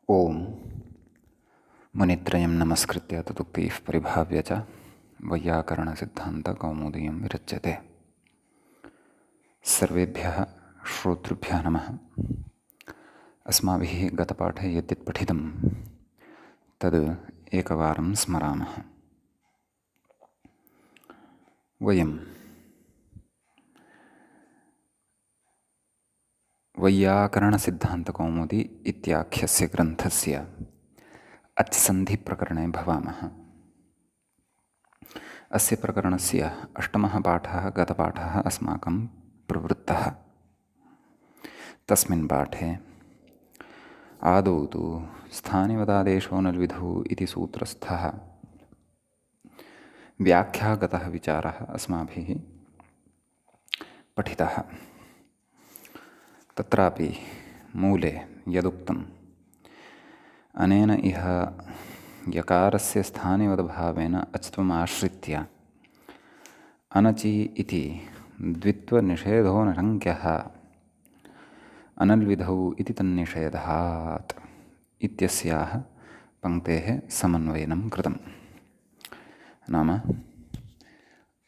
ओम मुनित्रयं नमस्कृत्य तदुक्तैः परिभाव्य च वैयाकरणसिद्धान्तकौमुदीयं विरच्यते। सर्वेभ्यः श्रोतृभ्यः नमः। अस्माभिः गतपाठे यद्यत् पठितं तद् एकवारं स्मरामः। वयं वैयाकरणसिद्धान्तकौमुदी इत्याख्यस्य ग्रन्थस्य अच्सन्धिप्रकरणे भवामः। अस्य प्रकरणस्य अष्टमः पाठः गतपाठः अस्माकं प्रवृत्तः। तस्मिन् पाठे आदौ तु स्थानिवदादेशो नल्विधौ इति सूत्रस्थः व्याख्यागतः विचारः अस्माभिः पठितः। तत्रापि मूले यदुक्तम् अनेन इह यकारस्य स्थानिवद्भावेन अच्त्वमाश्रित्य अनचि इति द्वित्वनिषेधो न शङ्क्यः अनल्विधौ इति तन्निषेधात् इत्यस्याः पङ्क्तेः समन्वयनं कृतम्। नाम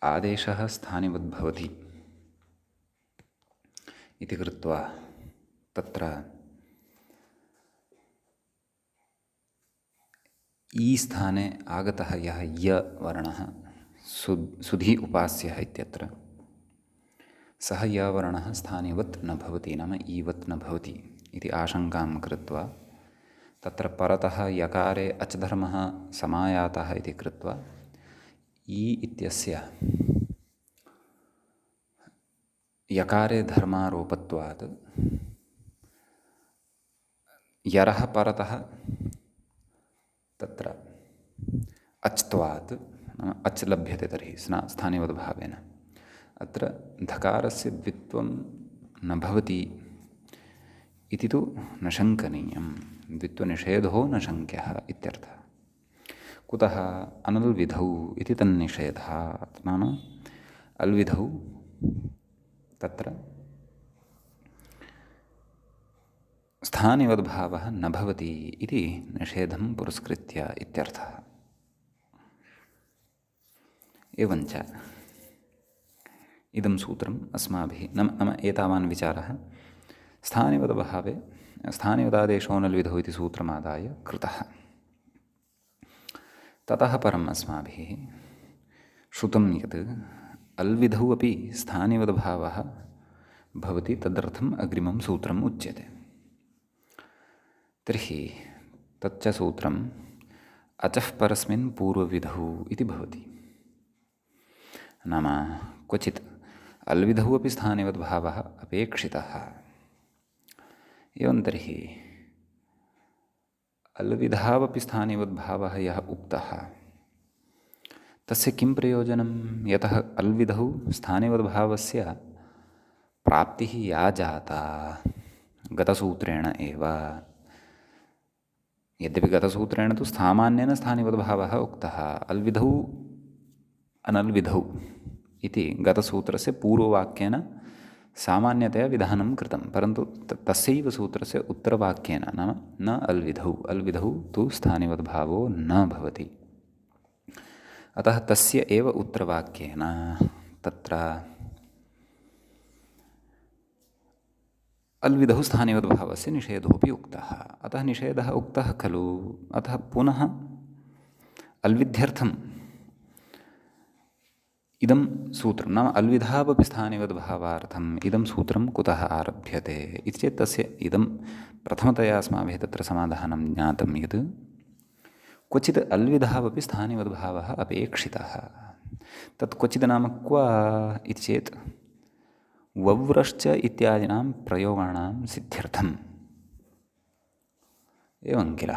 आदेशः स्थानिवद्भवति इति कृत्वा तत्र ई स्थाने आगतः यः य वर्णः सुधि उपास्यः इत्यत्र सः य वर्णः स्थानिवत् न भवति, नाम ईवत् न भवति इति आशङ्कां कृत्वा तत्र परतः यकारे अच् धर्मः समायातः इति कृत्वा ई इत्यस्य यकारे धर्मारोपत्वात् यरः परतः तत्र अच्त्वात् नाम अच् लभ्यते तर्हि स्थानिवद्भावेन अत्र धकारस्य द्वित्वं न भवति इति तु न शङ्कनीयं, द्वित्वनिषेधो न शङ्क्यः इत्यर्थः। कुतः अनल्विधौ इति तन्निषेधात्, नाम अल्विधौ तत्र स्थानिवद्भावः न भवति इति निषेधं पुरस्कृत्य इत्यर्थः। एवञ्च इदं सूत्रम् अस्माभिः नाम एतावान् विचारः स्थानिवद्भावे स्थानिवदादेशो नल्विधौ इति सूत्रमादाय कृतः। ततः परम् अस्माभिः श्रुतं यत् अल्विधौ अपि स्थानिवद्भावः भवति, तदर्थम् अग्रिमं सूत्रम् उच्यते। तर्हि तच्च सूत्रम् अचः परस्मिन् पूर्वविधौ इति भवति। नाम क्वचित् अल्विधौ अपि स्थानिवद्भावः अपेक्षितः। एवं तर्हि अल्विधावपि स्थानिवद्भावः यः उक्तः तस्य किं प्रयोजनं, यतः अल्विधौ स्थानिवद्भावस्य प्राप्तिः या जाता गतसूत्रेण एव। यद्यपि गतसूत्रेण तु सामान्येन स्थानिवद्भावः उक्तः, अल्विधौ अनल्विधौ इति गतसूत्रस्य पूर्ववाक्येन सामान्यतया विधानं कृतं, परन्तु तस्यैव सूत्रस्य उत्तरवाक्येन नाम न अल्विधौ अल्विधौ तु स्थानिवद्भावो न भवति। अतः तस्य एव उत्तरवाक्येन तत्र अल्विधौ स्थानिवद्भावस्य निषेधोऽपि उक्तः। अतः निषेधः उक्तः खलु, अतः पुनः अल्विध्यर्थम् इदं सूत्रं नाम अल्विधावपि स्थानिवद्भावार्थम् इदं सूत्रं कुतः आरभ्यते इति चेत् तस्य इदं प्रथमतया अस्माभिः तत्र समाधानं ज्ञातं यत् क्वचित् अल्विधावपि स्थानिवद्भावः अपेक्षितः। तत् क्वचित् नाम क्व इति चेत् वव्रश्च इत्यादीनां प्रयोगाणां सिद्ध्यर्थम् एवं किल।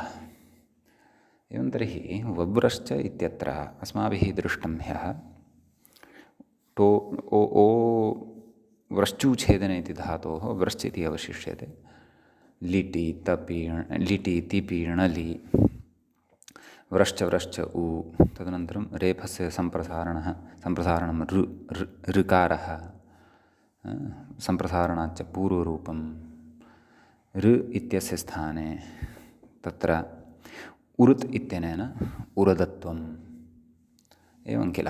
एवं तर्हि वव्रश्च इत्यत्र अस्माभिः दृष्टं ह्यः टो ओ ओ व्रश्चूच्छेदने इति धातोः व्रश्च इति अवशिष्यते। लिटि लिटि तिपि णलि व्रश्च व्रश्च उ, तदनन्तरं रेफस्य सम्प्रसारणं ऋकारः, सम्प्रसारणाच्च पूर्वरूपं ऋ इत्यस्य स्थाने तत्र उरुत् इत्यनेन उरदत्वम् एवं किल।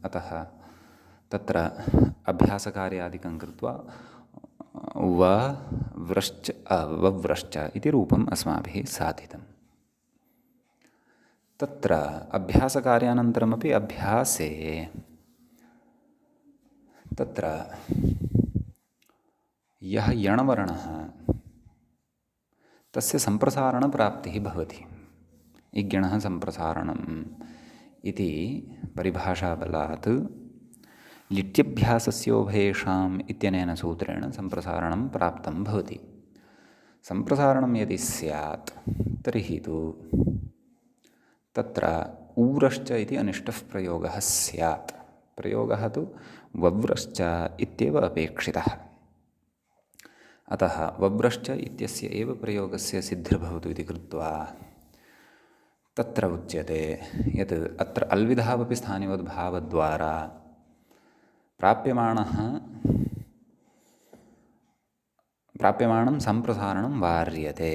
अतः तत्र अभ्यासकार्यादिकं कृत्वा व्रश्च वव्रश्च इति रूपम् अस्माभिः साधितम्। तत्र अभ्यासकार्यानन्तरमपि अभ्यासे तत्र यः यणवर्णः तस्य सम्प्रसारणप्राप्तिः भवति। इग्गणः सम्प्रसारणम् इति परिभाषाबलात् लिट्यभ्यासस्योभयेषाम् इत्यनेन सूत्रेण सम्प्रसारणं प्राप्तं भवति। सम्प्रसारणं यदि स्यात् तर्हि तु तत्र ऊरश्च इति अनिष्टः प्रयोगः स्यात्। प्रयोगः तु वव्रश्च इत्येव अपेक्षितः। अतः वव्रश्च इत्यस्य एव प्रयोगस्य सिद्धिर्भवतु इति कृत्वा तत्र उच्यते यत् अत्र अल्विधावपि स्थानिवद्भावद्वारा प्राप्यमाणं सम्प्रसारणं वार्यते।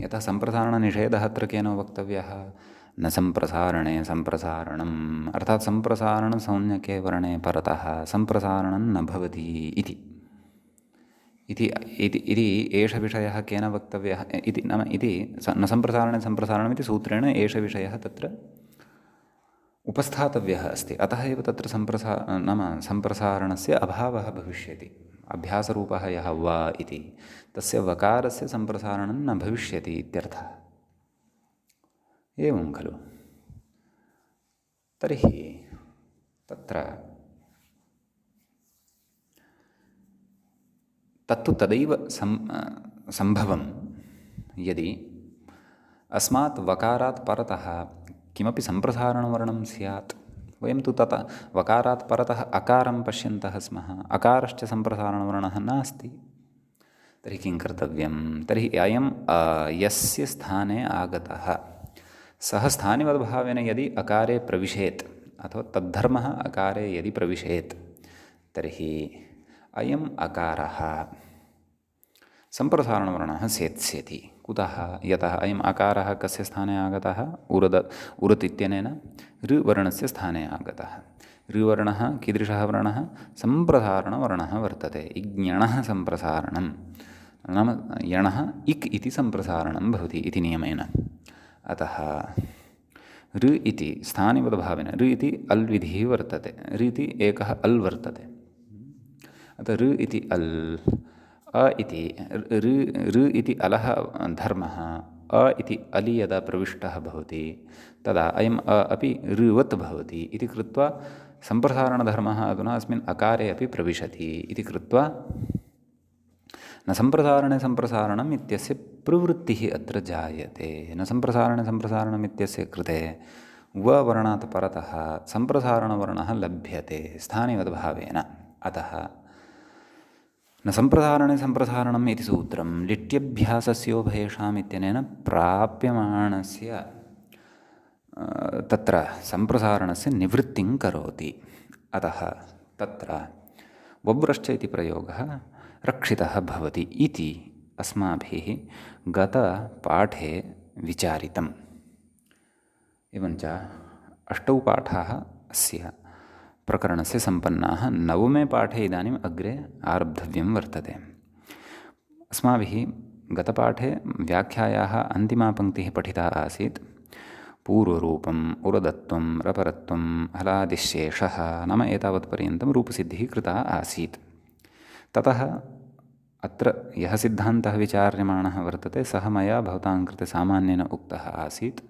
यतः सम्प्रसारणनिषेधः अत्र केन वक्तव्यः? न सम्प्रसारणे सम्प्रसारणम्, अर्थात् सम्प्रसारणसंज्ञके वर्णे परतः सम्प्रसारणं न भवति इति एष विषयः केन वक्तव्यः इति नाम इति न सम्प्रसारणे सम्प्रसारणमिति सूत्रेण एष विषयः तत्र उपस्थातव्यः अस्ति। अतः एव तत्र सम्प्रसारणस्य अभावः भविष्यति। अभ्यासरूपः यः वा इति तस्य वकारस्य सम्प्रसारणं न भविष्यति इत्यर्थः। एवं खलु। तर्हि तत्र तत्तु तदैव सम्भवं यदि अस्मात् वकारात् परतः किमपि सम्प्रसारणवर्णं स्यात्। वयं तु ततः वकारात् परतः अकारं पश्यन्तः स्मः, अकारश्च सम्प्रसारणवर्णः नास्ति। तर्हि किं कर्तव्यं? तर्हि अयं यस्य स्थाने आगतः सः स्थानिवद्भावेन यदि अकारे प्रविशेत् अथवा तद्धर्मः अकारे यदि प्रविशेत् तर्हि अयम् अकारः सम्प्रसारणवर्णः सेत्स्यति। कुतः? यतः अयम् अकारः कस्य स्थाने आगतः? उरत् इत्यनेन ऋवर्णस्य स्थाने आगतः। ऋवर्णः कीदृशः वर्णः? सम्प्रसारणवर्णः वर्तते। इग्ञणः सम्प्रसारणं नाम यणः इक् इति सम्प्रसारणं भवति इति नियमेन। अतः ऋ इति स्थानिवद्भावेन ऋ इति अल् विधिः वर्तते। ऋ इति एकः अल् वर्तते। अतः ऋ इति अल् अ इति ऋ इति अलः धर्मः अ इति अलि यदा प्रविष्टः भवति तदा अयम् अ अपि ऋवत् भवति इति कृत्वा सम्प्रसारणधर्मः अधुना अस्मिन् अकारे अपि प्रविशति इति कृत्वा न सम्प्रसारणे सम्प्रसारणम् इत्यस्य प्रवृत्तिः अत्र जायते। न सम्प्रसारणे सम्प्रसारणम् इत्यस्य कृते वर्णात् परतः सम्प्रसारणवर्णः लभ्यते स्थानिवद्भावेन। अतः न सम्प्रसारणे सम्प्रसारणम् इति सूत्रं लिट्यभ्यासस्योभयेषाम् इत्यनेन प्राप्यमाणस्य तत्र सम्प्रसारणस्य निवृत्तिं करोति। अतः तत्र वव्रश्च इति प्रयोगः रक्षितः भवति इति अस्माभिः गतपाठे विचारितम्। एवञ्च 8 पाठाः अस्य प्रकरणस्य सम्पन्नाः। 9मे पाठे इदानीम् अग्रे आरब्धव्यं वर्तते। अस्माभिः गतपाठे व्याख्यायाः अन्तिमा पङ्क्तिः पठिता आसीत्। पूर्वरूपम् उरदत्वं रपरत्वं हलादिशेषः नाम एतावत्पर्यन्तं रूपसिद्धिः कृता आसीत्। ततः अत्र यः सिद्धान्तः विचार्यमाणः वर्तते सः मया भवतां कृते सामान्येन उक्तः आसीत्,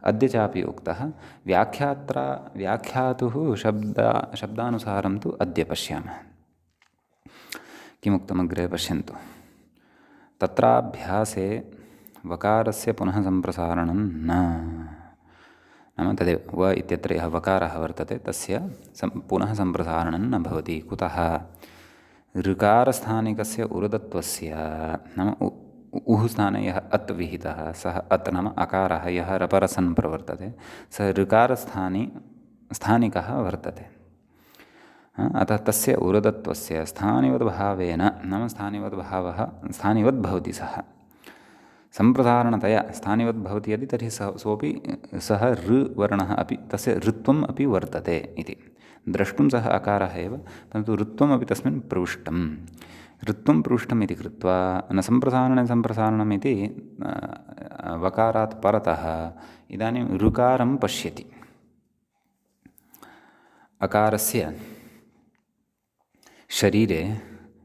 अद्य चापि उक्तः। व्याख्यातुः शब्दानुसारं तु अद्य पश्यामः। किमुक्तमग्रे पश्यन्तु। तत्राभ्यासे वकारस्य पुनः सम्प्रसारणं न नाम तदेव व इत्यत्र यः वकारः वर्तते तस्य पुनः सम्प्रसारणं न भवति। कुतः? ऋकारस्थानिकस्य उरदत्वस्य नाम उः स्थाने यः अत् विहितः सः अत् नाम अकारः यः रपरसन् प्रवर्तते सः ऋकारस्थानिकः वर्तते। अतः तस्य उरदत्वस्य स्थानिवद्भावेन नाम स्थानिवद्भवति सः सम्प्रसारणतया स्थानिवद् भवति यदि तर्हि सः ऋ वर्णः अपि तस्य ऋत्वम् अपि वर्तते इति। द्रष्टुं सः अकारः एव, परन्तु ऋत्वमपि तस्मिन् प्रविष्टम्। ऋत्वं प्रविष्टम् इति कृत्वा न सम्प्रसारणम् इति वकारात् परतः इदानीं ऋकारं पश्यति। अकारस्य शरीरे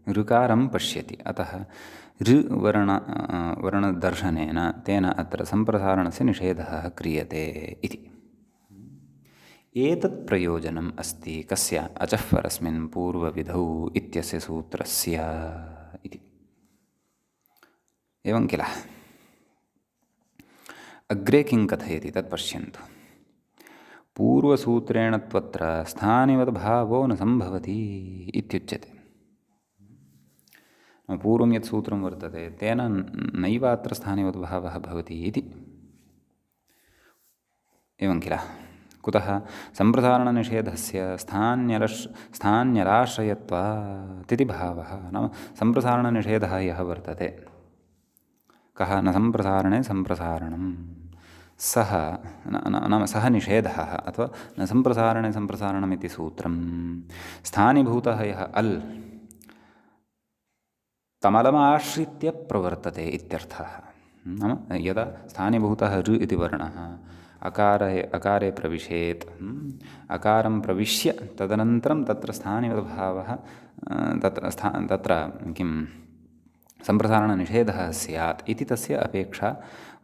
ऋकारं पश्यति, अतः वर्णदर्शनेन तेन अत्र सम्प्रसारणस्य निषेधः क्रियते इति। एतत् प्रयोजनम् अस्ति कस्य अचः परस्मिन् पूर्वविधौ इत्यस्य सूत्रस्य इति। एवं किल। अग्रे किं कथयति तत् पश्यन्तु। पूर्वसूत्रेण त्वत्र स्थानिवद्भावो न सम्भवति इत्युच्यते। पूर्वं यत् सूत्रं वर्तते तेन नैव अत्र स्थानिवद्भावः भवति इति। एवं किल। कुतः सम्प्रसारणनिषेधस्य स्थान्यराश्रयत्वात् इति भावः। नाम सम्प्रसारणनिषेधः यः वर्तते, कः न सम्प्रसारणे सम्प्रसारणं, सः नाम सः निषेधः अथवा न सम्प्रसारणे सम्प्रसारणम् इति सूत्रं स्थानीभूतः यः अल् तमलमाश्रित्य प्रवर्तते इत्यर्थः। नाम यदा स्थानीभूतः ऋ इति वर्णः अकारे प्रविशेत्, अकारं प्रविश्य तदनन्तरं तत्र स्थानिवद्भावः तत्र किं सम्प्रसारणनिषेधः स्यात् इति तस्य अपेक्षा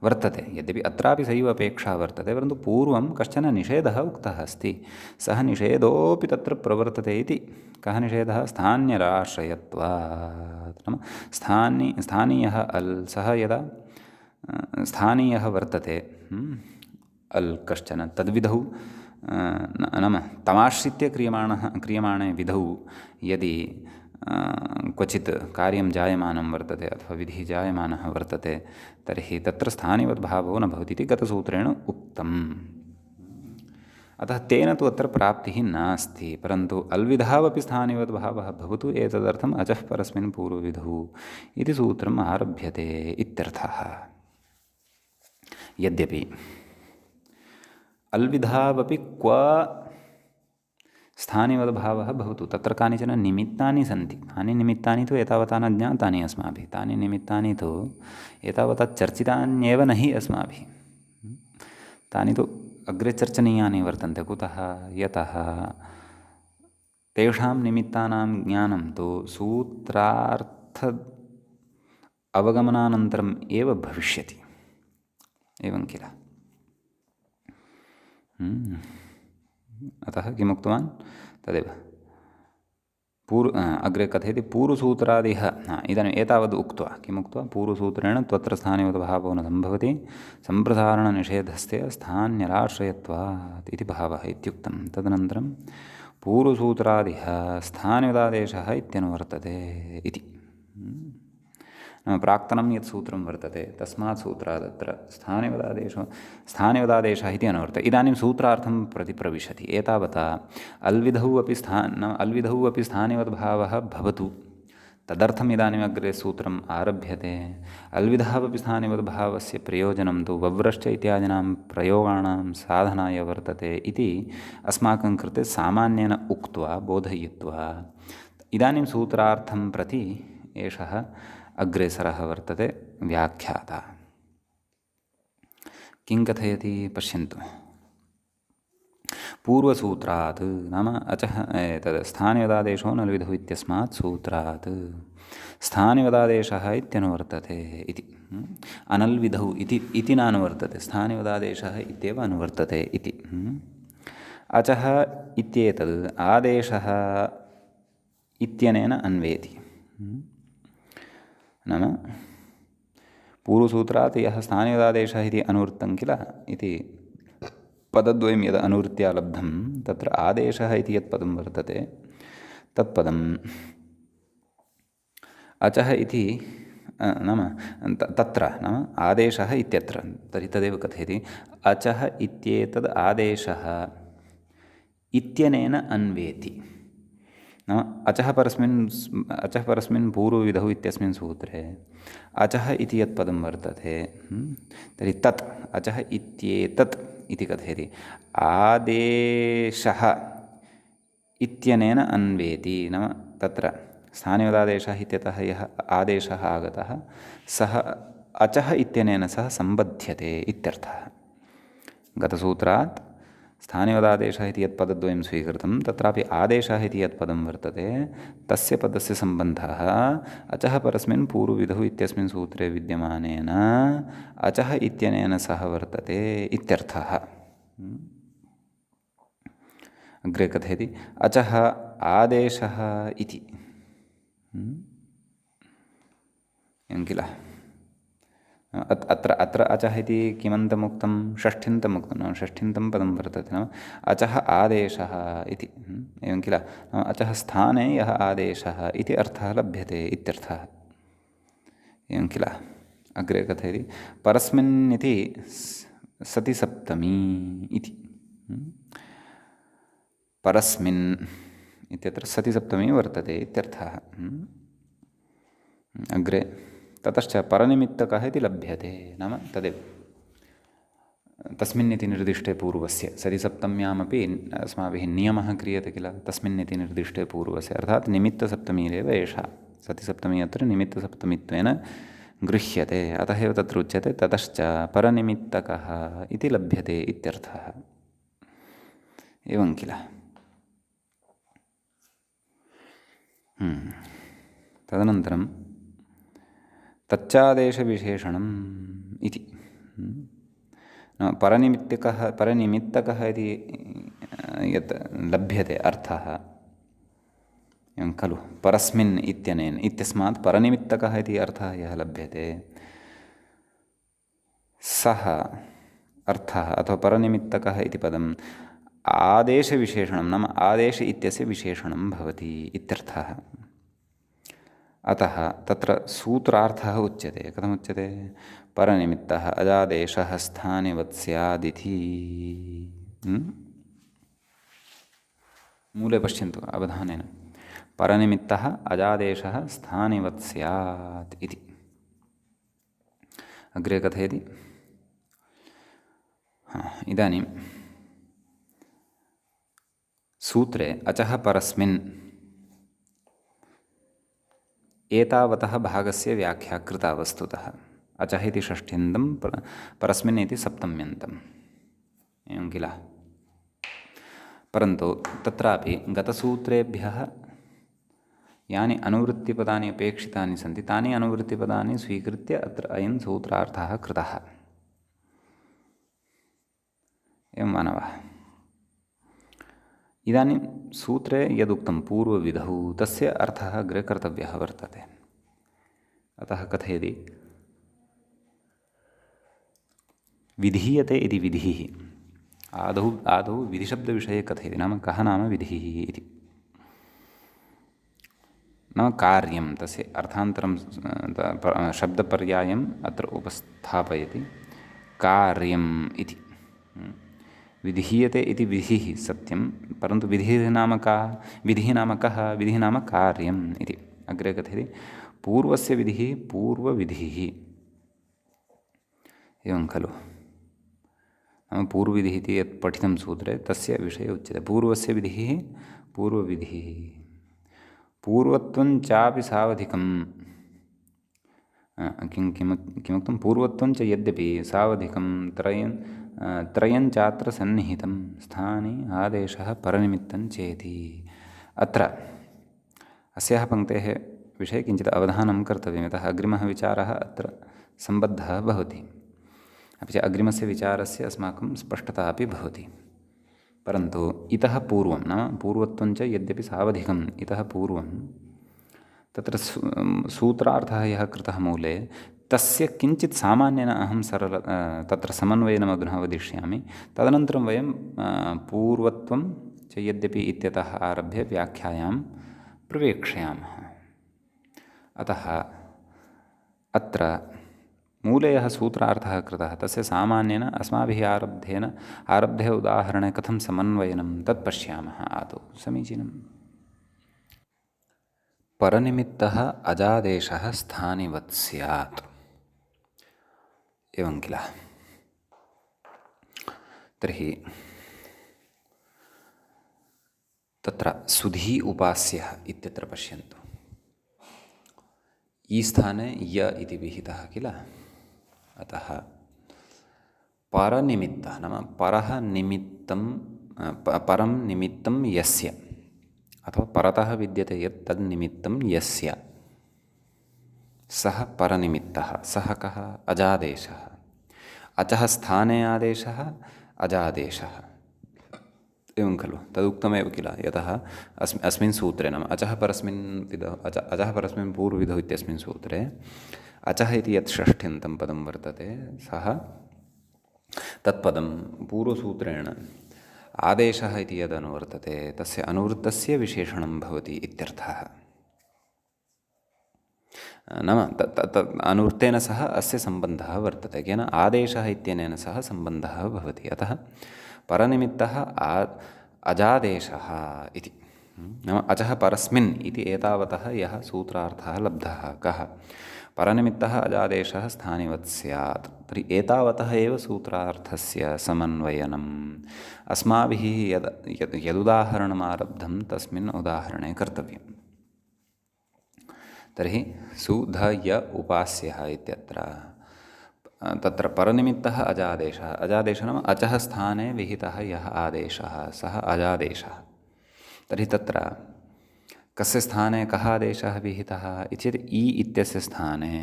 वर्तते। यद्यपि अत्रापि सैव अपेक्षा वर्तते, परन्तु पूर्वं कश्चन निषेधः उक्तः अस्ति, सः निषेधोऽपि तत्र प्रवर्तते इति। कः निषेधः? स्थान्यराश्रयत्वात्। नाम स्थानीयः अल्, सः यदा स्थानीयः वर्तते अल् कश्चन, तद्विधौ नाम तमाश्रित्य क्रियमाणे विधौ यदि क्वचित् कार्यं जायमानं वर्तते अथवा विधिः जायमानः वर्तते, तर्हि तत्र स्थानिवद्भावो न भवति इति गतसूत्रेण उक्तम्। अतः तेन तु अत्र प्राप्तिः नास्ति, परन्तु अल्विधावपि स्थानिवद्भावः भवतु, एतदर्थम् अचः परस्मिन् पूर्वविधौ इति सूत्रम् आरभ्यते इत्यर्थः। यद्यपि अल्विधावपि क्व स्थानिवद्भावः भवतु, तत्र कानिचन निमित्तानि सन्ति। तानि निमित्तानि तु एतावता न ज्ञातानि अस्माभिः, तानि निमित्तानि तु एतावता चर्चितान्येव न हि अस्माभिः। तानि तु अग्रे चर्चनीयानि वर्तन्ते। कुतः? यतः तेषां निमित्तानां ज्ञानं तु सूत्रार्थ अवगमनानन्तरम् एव भविष्यति। एवं किल। अतः किमुक्तवान् तदेव अग्रे कथयति पूर्वसूत्रादिह। इदानीम् एतावद् उक्त्वा किमुक्त्वा, पूर्वसूत्रेण त्वत्र स्थानिवद्भावो न सम्भवति, सम्प्रसारणनिषेधस्य स्थान्यराश्रयत्वात् इति भावः इत्युक्तं। तदनन्तरं पूर्वसूत्रादिह स्थानिवदादेशः इत्यनुवर्तते इति। नाम प्राक्तनं यत् सूत्रं वर्तते तस्मात् सूत्रात् अत्र स्थानिवदादेशः इति अनुवर्तते। इदानीं सूत्रार्थं प्रति प्रविशति। एतावता अल्विधौ अपि स्थानिवद्भावः भवतु, तदर्थम् इदानीम् अग्रे सूत्रम् आरभ्यते। अल्विधावपि स्थानिवद्भावस्य प्रयोजनं तु वव्रश्च इत्यादीनां प्रयोगाणां साधनाय वर्तते इति अस्माकं कृते सामान्येन उक्त्वा बोधयित्वा, इदानीं सूत्रार्थं प्रति एषः अग्रेसरः वर्तते व्याख्याता। किं कथयति पश्यन्तु। पूर्वसूत्रात् नाम अचः तद् स्थानिवदादेशो नल्विधौ इत्यस्मात् सूत्रात् स्थानिवदादेशः इत्यनुवर्तते इति। अनल्विधौ इति नानुवर्तते, स्थानिवदादेशः इत्येव अनुवर्तते इति। अचः इत्येतद् आदेशः इत्यनेन अन्वेति। नाम पूर्वसूत्रात् यः स्थानिवदादेशः इति अनुवृत्तं किल इति पदद्वयं यद् अनुवृत्त्या लब्धं, तत्र आदेशः इति यत् पदं वर्तते तत्पदम् अचः इति नाम तत्र नाम आदेशः इत्यत्र, तर्हि तदेव कथयति अचः इत्येतद् आदेशः इत्यनेन अन्वेति। नाम अचः परस्मिन् पूर्वविधौ इत्यस्मिन् सूत्रे अचः इति यत् पदं वर्तते, तर्हि तत् अचः इत्येतत् इति कथयति। आदेशः इत्यनेन अन्वेति, नाम तत्र स्थानिवदादेशः इत्यतः यः आदेशः आगतः सः अचः इत्यनेन सह सम्बध्यते इत्यर्थः। गतसूत्रात् स्थानिवदादेशः इति यत् पदद्वयं स्वीकृतं तत्रापि आदेशः इति यत् पदं वर्तते तस्य पदस्य सम्बन्धः अचः परस्मिन् पूर्वविधौ इत्यस्मिन् सूत्रे विद्यमानेन अचः इत्यनेन सह वर्तते इत्यर्थः। अग्रे कथयति अचः आदेशः इति, एवं किल। अत्र अचः इति किमन्तमुक्तं, षष्ठ्यन्तमुक्तं, नाम षष्ठ्यन्तं पदं वर्तते, नाम अचः आदेशः इति, एवं किल। अचः स्थाने यः आदेशः इति अर्थः लभ्यते इत्यर्थः, एवं किल। अग्रे कथयति परस्मिन् इति सति सप्तमी इति, परस्मिन् इत्यत्र सति सप्तमी वर्तते इत्यर्थः। अग्रे ततश्च परनिमित्तकः इति लभ्यते, नाम तदेव तस्मिन् इति निर्दिष्टे पूर्वस्य सति सप्तम्यामपि अस्माभिः नियमः क्रियते किल, तस्मिन् इति निर्दिष्टे पूर्वस्य, अर्थात् निमित्तसप्तमीरेव एषा सतिसप्तमी अत्र निमित्तसप्तमीत्वेन गृह्यते, अतः एव तत्र उच्यते ततश्च परनिमित्तकः इति लभ्यते इत्यर्थः, एवं किल। तदनन्तरं तच्चादेशविशेषणम् इति, परनिमित्तकः इति यत् लभ्यते अर्थः, एवं खलु, परस्मिन् इत्यनेन इत्यस्मात् परनिमित्तकः इति अर्थः यः लभ्यते सः अर्थः अथवा परनिमित्तकः इति पदम् आदेशविशेषणं, नाम आदेश इत्यस्य विशेषणं भवति इत्यर्थः। अतः तत्र सूत्रार्थः उच्यते, कथमुच्यते, परनिमित्तः अजादेशः स्थानिवत् स्यादिति। मूले पश्यन्तु अवधानेन, परनिमित्तः अजादेशः स्थानिवत् स्यात् इति। अग्रे कथयति इदानीं सूत्रे अचः परस्मिन् एतावतः भागस्य व्याख्या कृता वस्तुतः, अचः इति षष्ठ्यन्तं परस्मिन् इति सप्तम्यन्तम्, एवं किल। परन्तु तत्रापि गतसूत्रेभ्यः यानि अनुवृत्तिपदानि अपेक्षितानि सन्ति तानि अनुवृत्तिपदानि स्वीकृत्य अत्र अयं सूत्रार्थः कृतः, एवं मानवः। इदानीं सूत्रे यदुक्तं पूर्वविधौ तस्य अर्थः अग्रे कर्तव्यः वर्तते। अतः कथयति विधीयते इति विधिः, आदौ विधिशब्दविषये कथयति, नाम कः नाम विधिः इति, नाम कार्यं, तस्य अर्थान्तरं शब्दपर्यायम् अत्र उपस्थापयति, कार्यम् इति। विधीयते इति विधिः सत्यं, परन्तु विधिः नाम का, विधिः नाम कः, विधिः नाम कार्यम् इति। अग्रे कथयति पूर्वस्य विधिः पूर्वविधिः, एवं खलु। नाम पूर्वविधिः इति यत् पठितं सूत्रे तस्य विषये उच्यते, पूर्वस्य विधिः पूर्वविधिः, पूर्वत्वं चापि सावधिकं, किमुक्तं, पूर्वत्वं च यद्यपि सावधिकं त्रयञ्चात्र सन्निहितं स्थाने आदेशः परनिमित्तं चेति। अत्र अस्याः पङ्क्तेः विषये किञ्चित् अवधानं कर्तव्यं, यतः अग्रिमः विचारः अत्र सम्बद्धः भवति, अपि च अग्रिमस्य विचारस्य अस्माकं स्पष्टता अपि भवति। परन्तु इतः पूर्वं, नाम पूर्वत्वं च यद्यपि सावधिकम्, इतः पूर्वं तत्र सूत्रार्थः यः कृतः मूले तस्य किञ्चित् सामान्येन अहं तत्र समन्वयनमग्नः वदिष्यामि, तदनन्तरं वयं पूर्वत्वं च यद्यपि इत्यतः आरभ्य व्याख्यायां प्रवेक्ष्यामः। अतः अत्र मूले यः सूत्रार्थः कृतः तस्य सामान्येन अस्माभिः आरब्धे उदाहरणे कथं समन्वयनं तत् पश्यामः आदौ, समीचीनम्। परनिमित्तः अजादेशः स्थानिवत् स्यात् एवं किल। तर्हि तत्र सुधी उपास्यः इत्यत्र पश्यन्तु, ई स्थाने य इति विहितः किल। अतः परनिमित्तः नाम परः निमित्तं परं निमित्तं यस्य अथवा परतः विद्यते यत् तन्निमित्तं यस्य सः परनिमित्तः। सः कः? अजादेशः। अचः स्थाने आदेशः अजादेशः एवं खलु, तदुक्तमेव किल। यतः अस्मिन् सूत्रे नाम अचः परस्मिन् विधौ अचः परस्मिन् पूर्वविधौ इत्यस्मिन् सूत्रे अचः इति यत् षष्ठ्यन्तं पदं वर्तते सः तत्पदं पूर्वसूत्रेण आदेशः इति यदनुवर्तते तस्य अनुवृत्तस्य विशेषणं भवति इत्यर्थः। नाम अनुवृत्तेन सह अस्य सम्बन्धः वर्तते, केन आदेशः इत्यनेन सह सम्बन्धः भवति। अतः परनिमित्तः अजादेशः इति। नाम अचः परस्मिन् इति एतावतः यः सूत्रार्थः लब्धः कः? परनिमित्तः अजादेशः स्थानिवत् स्यात्। तर्हि एतावतः एव सूत्रार्थस्य समन्वयनम् अस्माभिः यदुदाहरणम् आरब्धं तस्मिन् उदाहरणे कर्तव्यम्। तर्हि सुधय उपास्यः इत्यत्र तत्र परनिमित्तः अजादेशः। अजादेशः नाम अचः स्थाने विहितः यः आदेशः सः अजादेशः। तर्हि तत्र कस्य स्थाने कः आदेशः विहितः इत्येतत् इ इत्यस्य स्थाने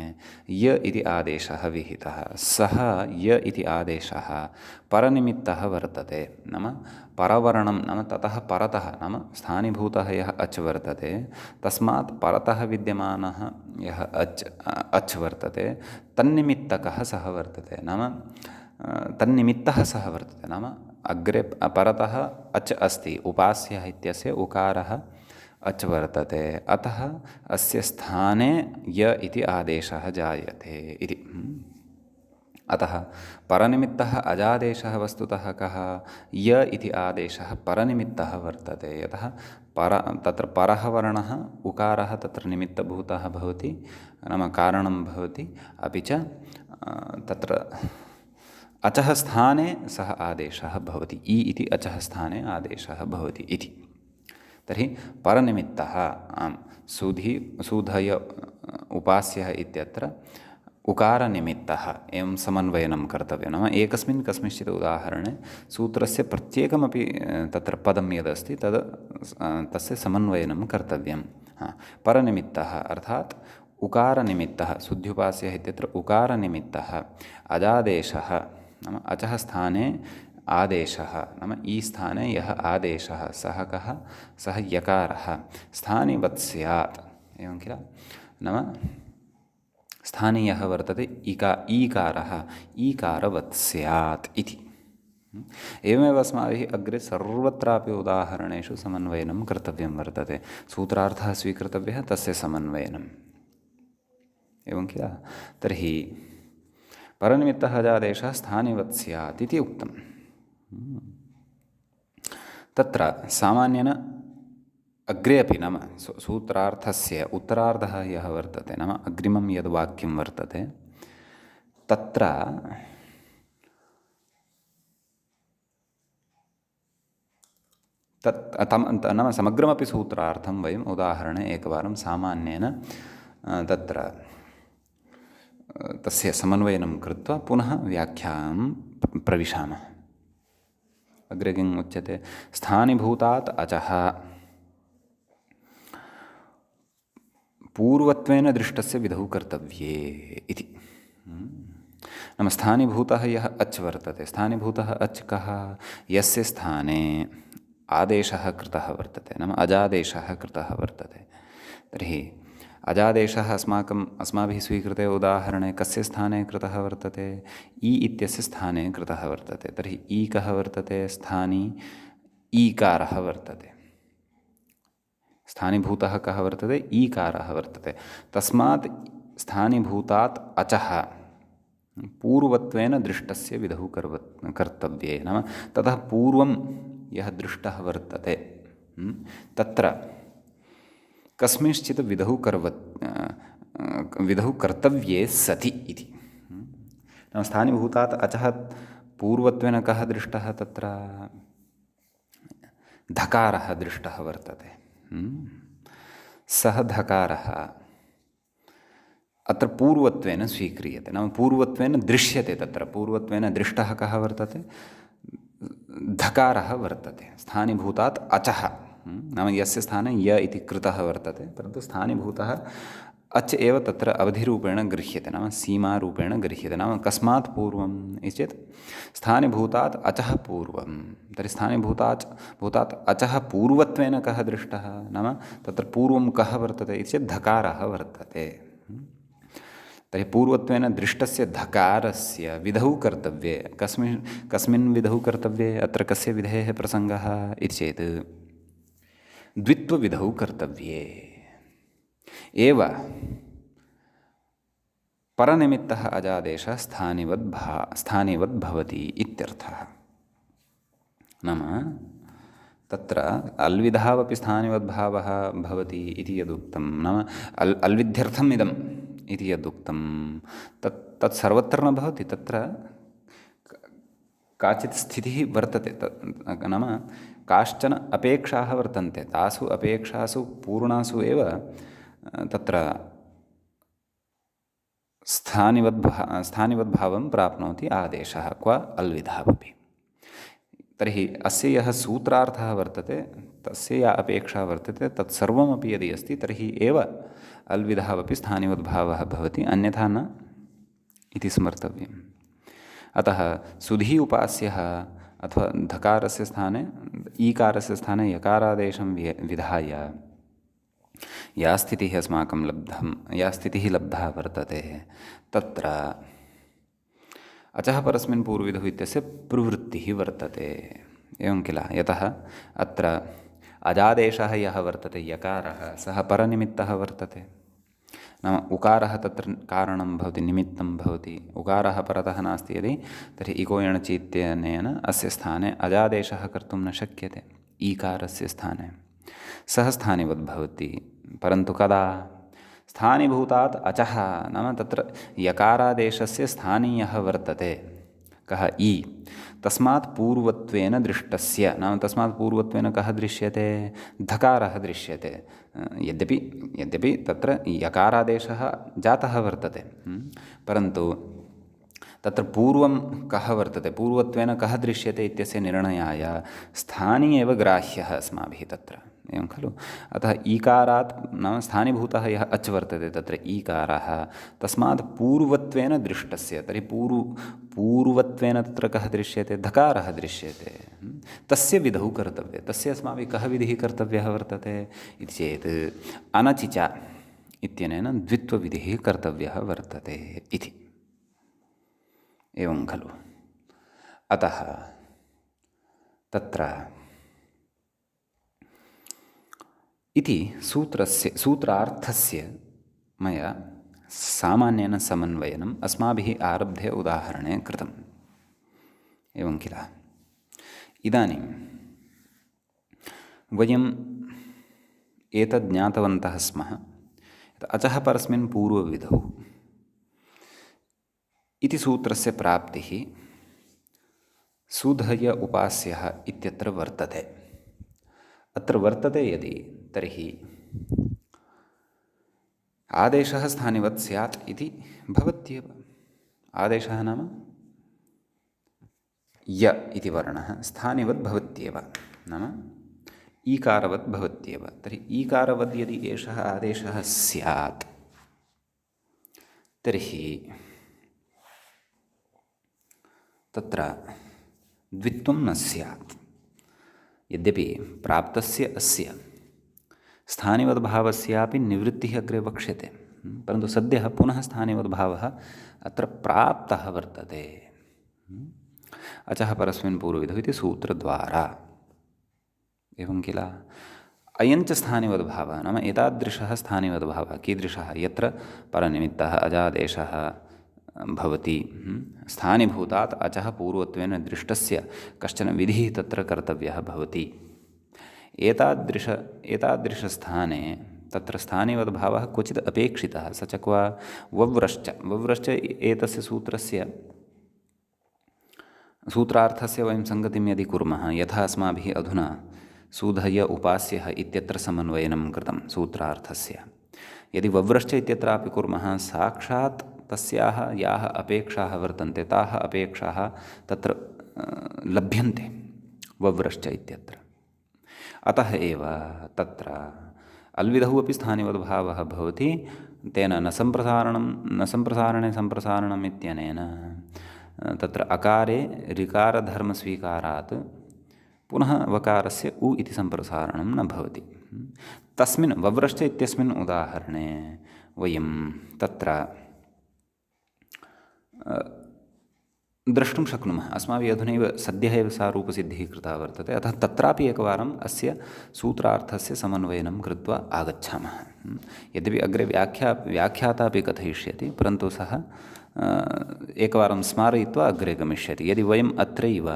य इति आदेशः विहितः। सः य इति आदेशः परनिमित्तः वर्तते। नाम परवर्णं नाम ततः परतः नाम स्थानीभूतः यः अच् वर्तते तस्मात् परतः विद्यमानः यः अच् वर्तते तन्निमित्तकः सः वर्तते। नाम तन्निमित्तः सः वर्तते। नाम अग्रे परतः अच् अस्ति, उपास्यः इत्यस्य उकारः अच् वर्तते, अतः अस्य स्थाने य इति आदेशः जायते इति। अतः परनिमित्तः अजादेशः वस्तुतः कः? य इति आदेशः परनिमित्तः वर्तते। यतः तत्र परः वर्णः उकारः तत्र निमित्तभूतः भवति, नाम कारणं भवति। अपि च तत्र अचः स्थाने सः आदेशः भवति, इ इति अचः स्थाने आदेशः भवति इति। तर्हि परनिमित्तः सुधय उपास्यः इत्यत्र उकारनिमित्तः एवं समन्वयनं कर्तव्यं। नाम एकस्मिन् कस्मिंश्चित् उदाहरणे सूत्रस्य प्रत्येकमपि तत्र पदं यदस्ति तस्य समन्वयनं कर्तव्यं। परनिमित्तः अर्थात् उकारनिमित्तः, सुध्युपास्यः इत्यत्र उकारनिमित्तः अजादेशः नाम अचः स्थाने आदेशः नाम ई स्थाने यः आदेशः सः कः? सः यकारः स्थानिवत् स्यात् एवं किल। नाम स्थानीयः वर्तते ईकारः ईकारवत् स्यात् इति। एवमेव अस्माभिः अग्रे सर्वत्रापि उदाहरणेषु समन्वयनं कर्तव्यं वर्तते। सूत्रार्थः स्वीकर्तव्यः, तस्य समन्वयनम् एवं किल। तर्हि परनिमित्तः अजादेशः स्थानिवत् स्यात् इति उक्तम्। तत्र सामान्येन अग्रे अपि नाम सूत्रार्थस्य उत्तरार्धः यः वर्तते नाम अग्रिमं यद् वाक्यं वर्तते तत्र नाम समग्रमपि सूत्रार्थं वयम् उदाहरणे एकवारं सामान्येन तत्र तस्य समन्वयनं कृत्वा पुनः व्याख्यां प्रविशामः। अग्रे किम् उच्यते? स्थानीभूतात् अचः पूर्वत्वेन दृष्टस्य विधौ कर्तव्ये इति। नाम स्थानीभूतः यः अच् वर्तते, स्थानीभूतः अच् कः? यस्य स्थाने आदेशः कृतः वर्तते नाम अजादेशः कृतः वर्तते। तर्हि अजादेशः अस्माभिः स्वीकृते उदाहरणे कस्य स्थाने कृतः वर्तते? इ इत्यस्य स्थाने कृतः वर्तते। तर्हि इ कः वर्तते? स्थानी ईकारः वर्तते। स्थानीभूतः कः वर्तते? ईकारः वर्तते। तस्मात् स्थानीभूतात् अचः पूर्वत्वेन दृष्टस्य विधौ कर्तव्ये नाम ततः पूर्वं यः दृष्टः वर्तते तत्र कस्मिंश्चित् विधौ कर्तव्ये सति इति। नाम स्थानिभूतात् अचः पूर्वत्वेन कः दृष्टः? तत्र धकारः दृष्टः वर्तते। सः धकारः अत्र पूर्वत्वेन स्वीक्रियते, नाम पूर्वत्वेन दृश्यते। तत्र पूर्वत्वेन दृष्टः कः वर्तते? धकारः वर्तते। स्थानिभूतात् अचः, नाम यस्य स्थाने य इति कृतः वर्तते, परन्तु स्थानिभूतः अच् एव तत्र अवधिरूपेण गृह्यते, नाम सीमारूपेण गृह्यते। नाम कस्मात् पूर्वम् इति चेत् स्थानिभूतात् अचः पूर्वं। तर्हि स्थानिभूतात् अचः पूर्वत्वेन कः दृष्टः? नाम तत्र पूर्वं कः वर्तते इति चेत् धकारः वर्तते। तर्हि पूर्वत्वेन दृष्टस्य धकारस्य विधौ कर्तव्ये, कस्मिन् विधौ कर्तव्ये? अत्र कस्य विधेः प्रसङ्गः इति चेत् द्वित्वविधौ कर्तव्ये एव परनिमित्तः अजादेशः स्थानिवद् भवति इत्यर्थः। नाम तत्र अल्विधावपि स्थानिवद्भावः भवति इति यदुक्तं, नाम अल्विध्यर्थम् इदम् इति यदुक्तं तत् सर्वत्र न भवति। तत्र काचित् स्थितिः वर्तते, नाम काश्चन अपेक्षाः वर्तन्ते। तासु अपेक्षासु पूर्णासु एव तत्र स्थानिवद्भावं प्राप्नोति आदेशः, क्व अल्विधावपि। तर्हि अस्य यः सूत्रार्थः वर्तते, तस्य या अपेक्षा वर्तते, तत्सर्वमपि यदि अस्ति तर्हि एव अल्विधावपि स्थानिवद्भावः भवति, अन्यथा न इति स्मर्तव्यम्। अतः सुधी उपास्यः अथवा धकारस्य स्थाने ईकारस्य स्थाने यकारादेशं विधाय या स्थितिः अस्माकं लब्धा वर्तते, तत्र अचः परस्मिन् पूर्वविधौ इत्यस्य प्रवृत्तिः वर्तते। एवं किल? यतः अत्र अजादेशः यः वर्तते यकारः, सः परनिमित्तः वर्तते। नाम उकारः तत्र कारणं भवति, निमित्तं भवति। उकारः परतः नास्ति यदि, तर्हि इको यणचि इत्यनेन अस्य स्थाने अजादेशः कर्तुं न शक्यते। ईकारस्य स्थाने सः स्थानिवद् भवति, परन्तु कदा? स्थानिभूतात् अचः, नाम तत्र यकारादेशस्य स्थानीयः वर्तते कः? ई। तस्मात् पूर्वत्वेन दृष्टस्य, नाम तस्मात् पूर्वत्वेन कः दृश्यते? धकारः दृश्यते। यद्यपि तत्र यकारादेशः जातः वर्तते, परन्तु तत्र पूर्वं कः वर्तते, पूर्वत्वेन कः दृश्यते इत्यस्य निर्णयाय स्थानी एव ग्राह्यः अस्माभिः तत्र। एवं खलु? अतः ईकारात्, नाम स्थानीभूतः यः अच् वर्तते तत्र ईकारः, तस्मात् पूर्वत्वेन दृष्टस्य, तर्हि पूर्वत्वेन तत्र कः दृश्यते? धकारः दृश्यते। तस्य विधौ कर्तव्ये। तस्य अस्माभिः कः विधिः कर्तव्यः वर्तते इति चेत् अनचिच इत्यनेन द्वित्वविधिः कर्तव्यः वर्तते इति। एवं खलु? अतः तत्र इति सूत्रार्थस्य मया सामान्येन समन्वयनम् अस्माभिः आरब्धे उदाहरणे कृतम्। एवं किल? इदानीं वयम् एतद् ज्ञातवन्तः स्मः, अचः परस्मिन् पूर्वविधौ इति सूत्रस्य प्राप्तिः सुधय उपास्यः इत्यत्र वर्तते। अत्र वर्तते यदि, तर्हि आदेशः स्थानिवत् स्यात् इति भवत्येव। आदेशः नाम य इति वर्णः स्थानिवत् भवत्येव, नाम ईकारवत् भवत्येव। तर्हि ईकारवद् यदि एषः आदेशः स्यात् तर्हि तत्र द्वित्वं न स्यात्। यद्यपि प्राप्तस्य अस्य स्थानिवद्भावस्यापि निवृत्तिः अग्रे वक्ष्यते, परन्तु सद्यः पुनः स्थानिवद्भावः अत्र प्राप्तः वर्तते अचः परस्मिन् पूर्वविधौ इति सूत्रद्वारा। एवं किल? अयञ्च स्थानिवद्भावः, नाम एतादृशः स्थानिवद्भावः कीदृशः? यत्र परनिमित्तः अजादेशः भवति, स्थानिभूतात् अचः पूर्वत्वेन दृष्टस्य कश्चन विधिः तत्र कर्तव्यः भवति। एतादृशस्थाने तत्र स्थानिवद्भावः क्वचित् अपेक्षितः। स च क्व वव्रश्च। वव्रश्च एतस्य सूत्रार्थस्य वयं सङ्गतिं यदि कुर्मः, यथा अस्माभिः अधुना सूधय उपास्यः इत्यत्र समन्वयनं कृतं सूत्रार्थस्य, यदि वव्रश्च इत्यत्रापि कुर्मः, साक्षात् तस्याः याः अपेक्षाः वर्तन्ते ताः अपेक्षाः तत्र लभ्यन्ते वव्रश्च इत्यत्र। अतः एव तत्र अल्विधौ अपि स्थानिवद्भावः भवति। तेन न सम्प्रसारणे सम्प्रसारणम् इत्यनेन तत्र अकारे ऋकारधर्मस्वीकारात् पुनः वकारस्य उ इति सम्प्रसारणं न भवति। तस्मिन् वव्रश्च इत्यस्मिन् उदाहरणे वयं तत्र द्रष्टुं शक्नुमः। अस्माभिः अधुनैव सद्यः एव सा रूपसिद्धिः कृता वर्तते। अतः तत्रापि एकवारम् अस्य सूत्रार्थस्य समन्वयनं कृत्वा आगच्छामः। यद्यपि अग्रे व्याख्याता अपि कथयिष्यति, परन्तु सः एकवारं स्मारयित्वा अग्रे गमिष्यति। यदि वयम् अत्रैव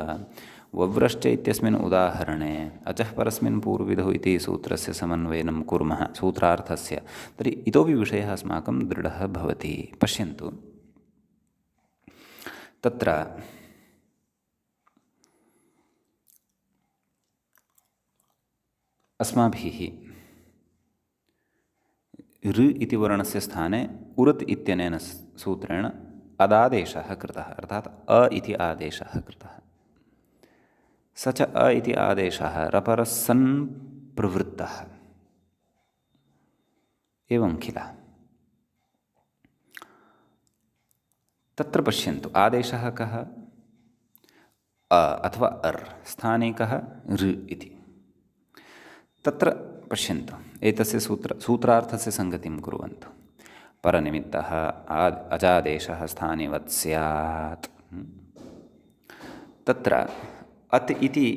वव्रश्च इत्यस्मिन् उदाहरणे अचः परस्मिन् पूर्वविधौ इति सूत्रस्य समन्वयनं कुर्मः सूत्रार्थस्य, तर्हि इतोपि विषयः अस्माकं दृढः भवति। पश्यन्तु, तत्र अस्माभिः ऋ इति वर्णस्य स्थाने उरत् इत्यनेन सूत्रेण अदादेशः कृतः, अर्थात् अ इति आदेशः कृतः। स च अ इति आदेशः रपरस्सन् प्रवृत्तः। एवं किल? तत्र पश्यन्तु, आदेशः कः? अ अथवा अर्, स्थाने कः? ऋ इति। तत्र पश्यन्तु, एतस्य सूत्रार्थस्य सङ्गतिं कुर्वन्तु। परनिमित्तः अजादेशः स्थानिवत् स्यात्। तत्र अत् इति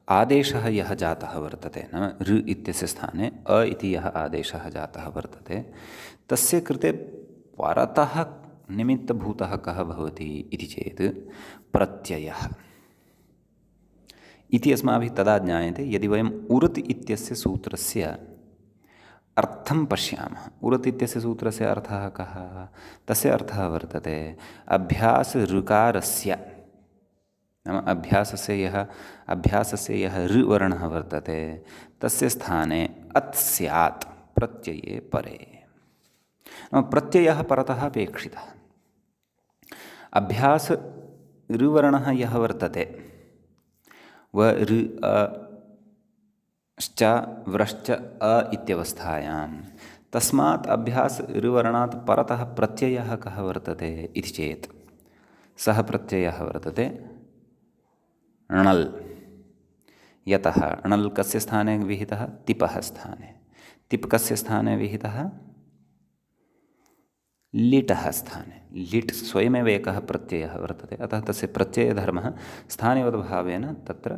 आदेशः यः जातः वर्तते, नाम ऋ इत्यस्य स्थाने अ इति यः आदेशः जातः वर्तते, तस्य कृते परतः निमित्तभूतः कः भवति इति चेत् प्रत्ययः इति अस्माभिः तदा ज्ञायते यदि वयम् उरत् इत्यस्य सूत्रस्य अर्थं पश्यामः। उरत् इत्यस्य सूत्रस्य अर्थः कः? तस्य अर्थः वर्तते अभ्यासऋकारस्य, नाम अभ्यासस्य यः ऋ वर्णः वर्तते तस्य स्थाने अत् स्यात् प्रत्यये परे। नाम प्रत्ययः परतः अपेक्षितः। अभ्यास ऋवर्णः यः वर्तते व ऋ श्च व्रश्च अ इत्यवस्थायां, तस्मात् अभ्यास ऋवर्णात् परतः प्रत्ययः कः वर्तते इति चेत् सः प्रत्ययः वर्तते णल्। यतः णल् कस्य स्थाने विहितः? तिपः स्थाने। तिप् कस्य स्थाने विहितः? लिटः स्थाने। लिट् स्वयमेव एकः प्रत्ययः वर्तते, अतः तस्य प्रत्ययधर्मः स्थानिवद्भावेन तत्र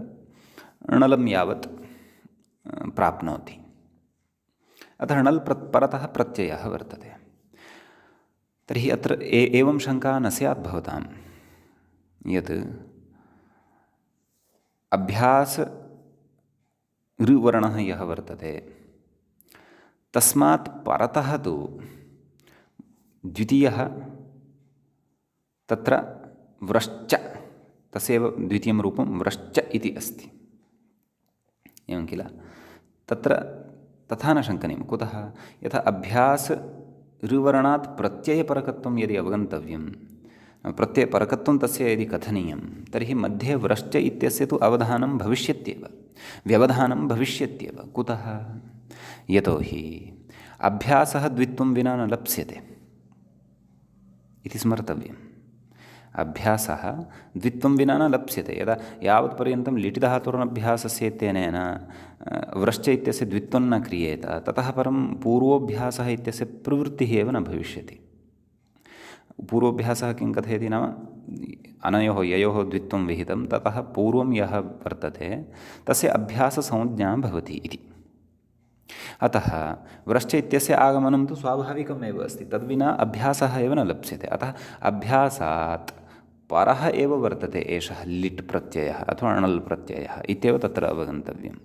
णलं यावत् प्राप्नोति। अतः णल् परतः प्रत्ययः वर्तते। तर्हि अत्र एवं शङ्का न स्यात् भवतां यत् अभ्यास ऋवर्णः यः वर्तते तस्मात् परतः तु द्वितीयः तत्र व्रश्च, तस्यैव द्वितीयं रूपं व्रश्च इति अस्ति। एवं किल? तत्र तथा न शङ्कनीयं। कुतः? यथा अभ्यास ऋवर्णात् प्रत्ययपरकत्वं यदि अवगन्तव्यं, प्रत्ययपरकत्वं तस्य यदि कथनीयं, तर्हि मध्ये व्रश्च इत्यस्य तु अवधानं भविष्यत्येव, व्यवधानं भविष्यत्येव। कुतः? यतोहि अभ्यासः द्वित्वं विना न लप्स्यते इति स्मर्तव्यम्। अभ्यासः द्वित्वं विना न लप्स्यते। यदा यावत्पर्यन्तं लिटिधातुरनभ्यासस्य इत्यनेन व्रश्च इत्यस्य द्वित्वं न क्रियेत, ततः परं पूर्वोऽभ्यासः इत्यस्य प्रवृत्तिः एव न भविष्यति। पूर्वोऽभ्यासः किं कथयति? नाम अनयोः ययोः द्वित्वं विहितं, ततः पूर्वं यः वर्तते तस्य अभ्याससंज्ञा भवति इति। अतः व्रश्च इत्यस्य आगमनं तु स्वाभाविकमेव अस्ति, तद्विना अभ्यासः एव न लप्स्यते। अतः अभ्यासात् परः एव वर्तते एषः लिट् प्रत्ययः अथवा अणल् प्रत्ययः इत्येव तत्र अवगन्तव्यं।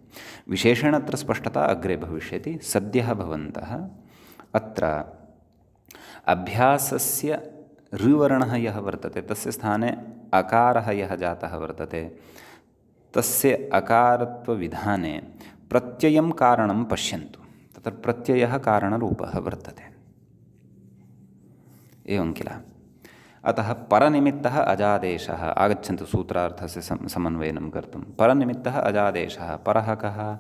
विशेषेण अत्र स्पष्टता अग्रे भविष्यति। सद्यः भवन्तः अत्र अभ्यासस्य ऋवर्णः यः वर्तते तस्य स्थाने अकारः यः जातः वर्तते तस्य अकारत्वविधाने प्रत्ययं कारणं पश्यन्तु। तत्र प्रत्ययः कारणरूपः वर्तते, एवं किल। अतः परनिमित्तः अजादेशः। आगच्छन्तु सूत्रार्थस्य समन्वयनं कर्तुं। परनिमित्तः अजादेशः। परः कः?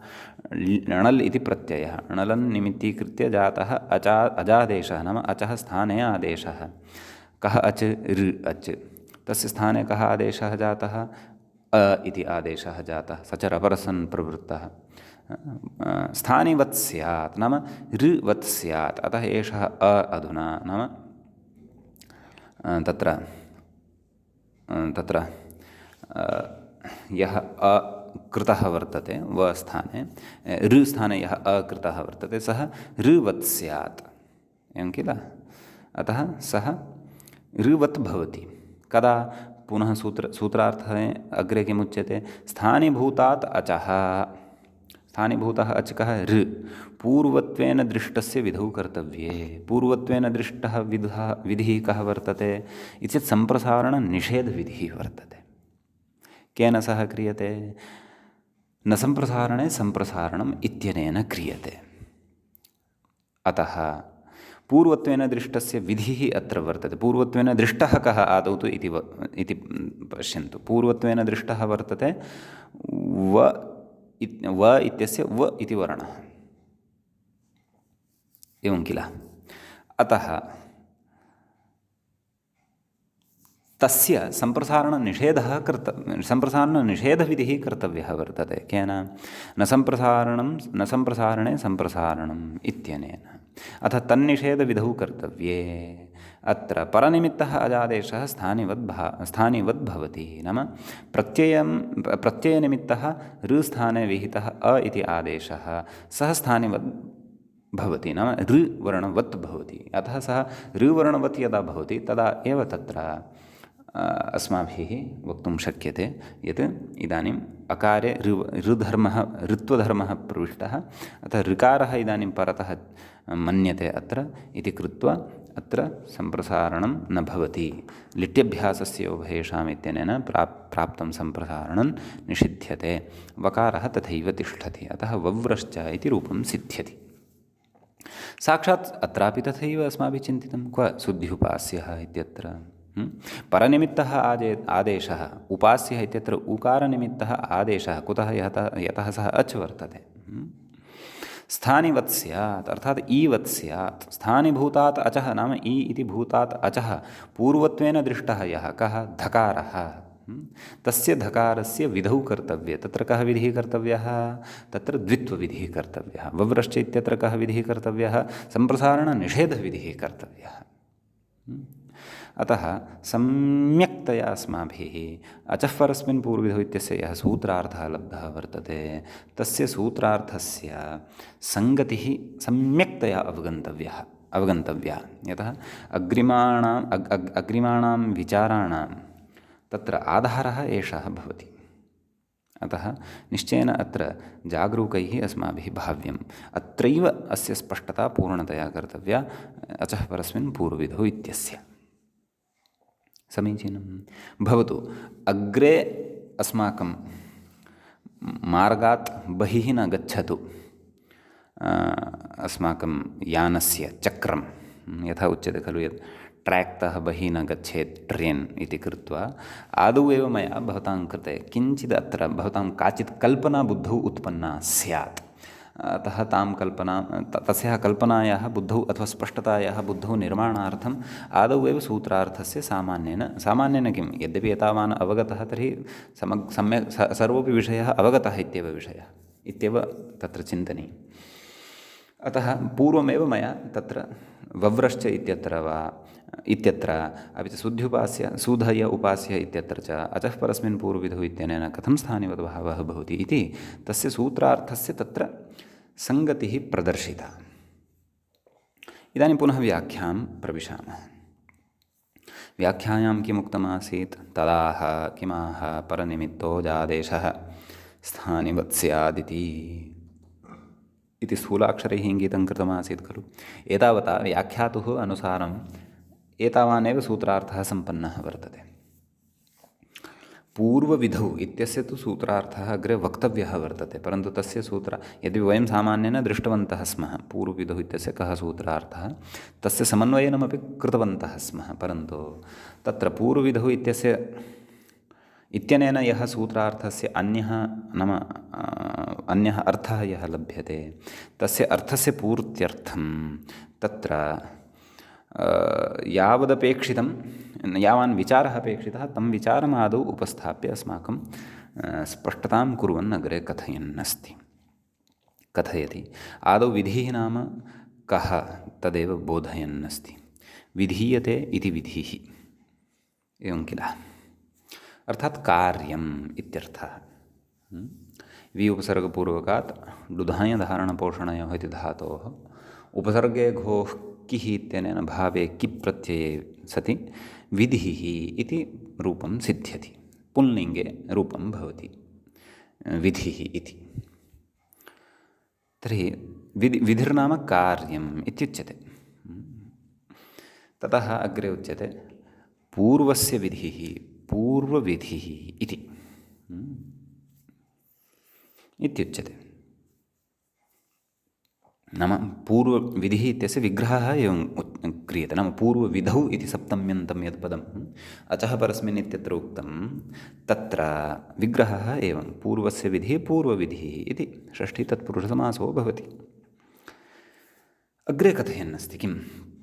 णल् इति प्रत्ययः। णलन् निमित्तीकृत्य जातः अजादेशः, नाम अचः स्थाने आदेशः। कः अच्? ऋ अच्। तस्य स्थाने कः आदेशः जातः? अ इति आदेशः जातः। स च रपरसन् प्रवृत्तः। स्थानिवत् स्यात् नाम ऋवत् स्यात्। अतः एषः अ अधुना नाम तत्र यः अ कृतः वर्तते व स्थाने, ऋ स्थाने यः अ कृतः वर्तते सः ऋवत् स्यात्, एवं किल। अतः सः ऋवत् भवति। कदा? पुनः सूत्रार्थे अग्रे किमुच्यते? स्थानीभूतात् अचः। स्थानीभूतः अच् कः? ऋ। पूर्वत्वेन दृष्टस्य विधौ कर्तव्ये। पूर्वत्वेन दृष्टः विधिः कः वर्तते इत्येतत् सम्प्रसारणनिषेधविधिः वर्तते। केन सह क्रियते? न सम्प्रसारणे सम्प्रसारणम् इत्यनेन क्रियते। अतः पूर्वत्वेन दृष्टस्य विधिः अत्र वर्तते। पूर्वत्वेन दृष्टः कः आदौ तु इति पश्यन्तु। पूर्वत्वेन दृष्टः वर्तते व इत्यस्य व इति वर्णः, एवं किल। अतः तस्य सम्प्रसारणनिषेधविधिः कर्तव्यः वर्तते। केन? न सम्प्रसारणे सम्प्रसारणम् इत्यनेन। अथ तन्निषेधविधौ कर्तव्ये। अत्र परनिमित्तः अजादेशः स्थानिवद् भवति। नाम प्रत्ययनिमित्तः ऋ स्थाने विहितः अ इति आदेशः सः स्थानिवद् भवति, नाम ऋवर्णवत् भवति। अतः सः ऋवर्णवत् यदा भवति तदा एव तत्र अस्माभिः वक्तुं शक्यते यत् इदानीम् अकारे ऋत्वधर्मः प्रविष्टः, अतः ऋकारः इदानीं परतः मन्यते अत्र इति कृत्वा अत्र सम्प्रसारणं न भवति। लिट्यभ्यासस्य उभयेषाम् इत्यनेन प्राप्तं सम्प्रसारणं निषिध्यते। वकारः तथैव तिष्ठति। अतः वव्रश्च इति रूपं सिद्ध्यति। साक्षात् अत्रापि तथैव अस्माभिः चिन्तितं। क्व शुद्ध्युपास्यः इत्यत्र परनिमित्तः आदेशः, उपास्यः इत्यत्र उकारनिमित्तः आदेशः। कुतः? यतः सः अच् वर्तते। स्थानिवत् स्यात् अर्थात् ईवत् स्यात्। स्थानिभूतात् अचः नाम ई इति भूतात् अचः पूर्वत्वेन दृष्टः यः कः? धकारः। तस्य धकारस्य विधौ कर्तव्ये। तत्र कः विधिः कर्तव्यः? तत्र द्वित्वविधिः कर्तव्यः। वव्रश्च इत्यत्र कः विधिः कर्तव्यः? सम्प्रसारणनिषेधविधिः कर्तव्यः। अतः सम्यक्तया अस्माभिः अचः परस्मिन् पूर्वविधौ इत्यस्य यः सूत्रार्थः लब्धः वर्तते तस्य सूत्रार्थस्य सङ्गतिः सम्यक्तया अवगन्तव्या। यतः अग्रिमाणां विचाराणां तत्र आधारः एषः भवति। अतः निश्चयेन अत्र जागरूकैः अस्माभिः भाव्यम्। अत्रैव अस्य स्पष्टता पूर्णतया कर्तव्या अचः परस्मिन् पूर्वविधौ इत्यस्य। समीचीनं भवतु। अग्रे अस्माकं मार्गात् बहिः न गच्छतु। अस्माकं यानस्य चक्रं यथा उच्यते खलु यत् ट्राक्तः बहिः न गच्छेत् ट्रेन् इति कृत्वा आदौ एव मया भवतां कृते किञ्चित् अत्र भवतां काचित् कल्पना बुद्धौ उत्पन्ना स्यात्। अतः तस्याः कल्पनायाः बुद्धौ अथवा स्पष्टतायाः बुद्धौ निर्माणार्थम् आदौ एव सूत्रार्थस्य सामान्येन किं यद्यपि एतावान् अवगतः तर्हि सम्यक् सर्वोऽपि विषयः अवगतः इत्येव तत्र चिन्तनीयम्। अतः पूर्वमेव मया तत्र वव्रश्च इत्यत्र अपि च सुधय उपास्य इत्यत्र च अचः परस्मिन् पूर्वविधौ इत्यनेन कथं स्थानिवद्भावः भवति इति तस्य सूत्रार्थस्य तत्र सङ्गतिः प्रदर्शिता। इदानीं पुनः व्याख्यां प्रविशामः। व्याख्यायां किमुक्तमासीत् तदाह किमाह परनिमित्तो जादेशः स्थानिवत् स्यादिति इति स्थूलाक्षरैः इङ्गितं कृतमासीत् खलु। एतावता व्याख्यातुः अनुसारम् एतावानेव सूत्रार्थः सम्पन्नः वर्तते। पूर्वविधौ इत्यस्य तु सूत्रार्थः अग्रे वक्तव्यः वर्तते, परन्तु तस्य यदि वयं सामान्येन दृष्टवन्तः स्मः पूर्वविधौ इत्यस्य कः सूत्रार्थः, तस्य समन्वयनमपि कृतवन्तः स्मः, परन्तु तत्र पूर्वविधौ इत्यनेन यः सूत्रार्थस्य अन्यः अर्थः यः लभ्यते, तस्य अर्थस्य पूर्त्यर्थं तत्र यावदपेक्षितं यावान् विचारः अपेक्षितः तं विचारम् आदौ उपस्थाप्य अस्माकं स्पष्टतां कुर्वन् अग्रे कथयति। आदौ विधिः नाम कः तदेव बोधयन् अस्ति। विधीयते इति विधिः, एवं किल, अर्थात् कार्यम् इत्यर्थः। वि उपसर्गपूर्वकात् डुधाय धारणपोषणयोः इति धातोः उपसर्गे घोः किः इत्यनेन भावे किप् प्रत्यये सति विधिः इति रूपं सिद्ध्यति, पुल्लिङ्गे रूपं भवति विधिः इति। तर्हि विधिर्नाम कार्यम् इत्युच्यते। ततः अग्रे उच्यते पूर्वस्य विधिः पूर्वविधिः इत्युच्यते। नाम पूर्वविधिः इत्यस्य विग्रहः एवं क्रियते, नाम पूर्वविधौ इति सप्तम्यन्तं यत् पदम् अचः परस्मिन् इत्यत्र उक्तं, तत्र विग्रहः एवं पूर्वस्य विधिः पूर्वविधिः इति षष्ठी तत्पुरुषसमासो भवति। अग्रे कथयन् अस्ति किं,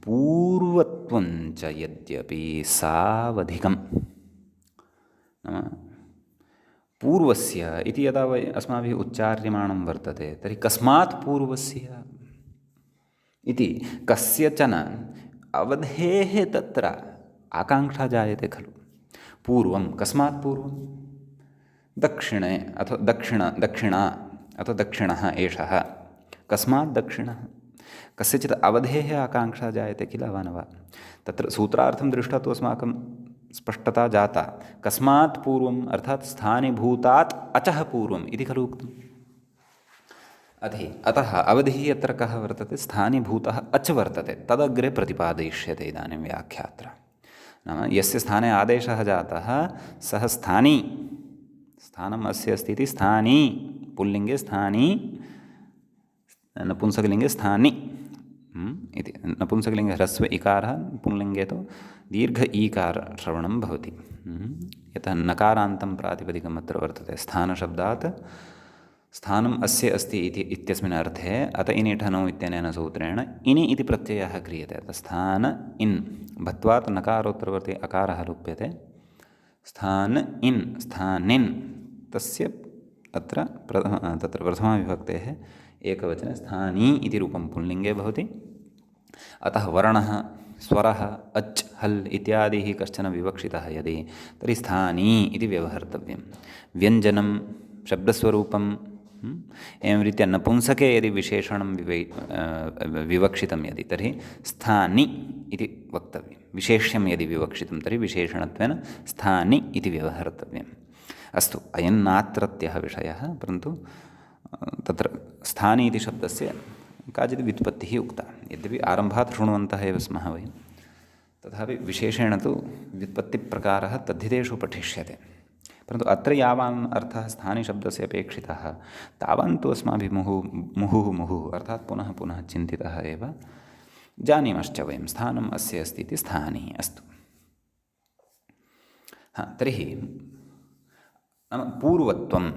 पूर्वत्वं च यद्यपि सावधिकं, नाम पूर्वस्य इति यदा अस्माभिः उच्चार्यमाणं वर्तते, तर्हि कस्मात् पूर्वस्य इति कस्यचन अवधेः तत्र आकाङ्क्षा जायते खलु। पूर्वं कस्मात् पूर्वं, दक्षिणे अथवा दक्षिणा अथवा दक्षिणः एषः, कस्मात् दक्षिणः, कस्यचित् अवधेः आकाङ्क्षा जायते किल वा न वा। तत्र सूत्रार्थं दृष्ट्वा तु अस्माकं स्पष्टता जाता। कस्मात् पूर्वम् अर्थात् स्थानीभूतात् अचः पूर्वम् इति खलु उक्तम्। अतः अवधिः यत्र कः वर्तते, स्थानीभूतः अच् वर्तते, तदग्रे प्रतिपादयिष्यते इदानीं व्याख्यात्र। नाम यस्य स्थाने आदेशः जातः सः स्थानी, स्थानम् अस्य अस्ति इति स्थानी, पुल्लिङ्गे स्थानी, नपुंसकलिङ्गे स्थानि इति। नपुंसकलिङ्गे ह्रस्व इकारः, पुल्लिङ्गे तु दीर्घ ईकार श्रवणं भवति। यतः नकारान्तं प्रातिपदिकम् अत्र वर्तते। स्थानशब्दात् स्थानम् अस्य अस्ति इत्यस्मिन् अर्थे अत इनिठनौ इत्यनेन सूत्रेण इनि इति प्रत्ययः क्रियते। स्थान इन् भत्वात् नकारोत्तरवर्ती अकारः लुप्यते। स्थान इन् स्थानिन् तस्य तत्र प्रथमाविभक्तेः एकवचने स्थानी इति रूपं पुल्लिङ्गे भवति। अतः वर्णः स्वरः अच् हल् इत्यादिः कश्चन विवक्षितः यदि, तर्हि स्थानी इति व्यवहर्तव्यं। व्यञ्जनं शब्दस्वरूपं एवं रीत्या नपुंसके यदि विशेषणं विवक्षितं यदि, तर्हि स्थानि इति वक्तव्यं। विशेष्यं यदि विवक्षितं तर्हि विशेषणत्वेन स्थानि इति व्यवहर्तव्यम्। अस्तु, अयं नात्रत्यः विषयः, परन्तु तत्र स्थानि इति शब्दस्य काचित् व्युत्पत्तिः उक्ता। यद्यपि आरम्भात् शृण्वन्तः एव स्मः वयं, तथापि विशेषेण तु व्युत्पत्तिप्रकारः तद्धितेषु पठिष्यते। परन्तु अत्र यावान् अर्थः स्थानिशब्दस्य अपेक्षितः, तावान् तु अस्माभिः मुहुः अर्थात् पुनः पुनः चिन्तितः एव जानीमश्च वयं। स्थानम् अस्य अस्ति इति स्थानी। अस्तु, तर्हि नाम पूर्वत्वम्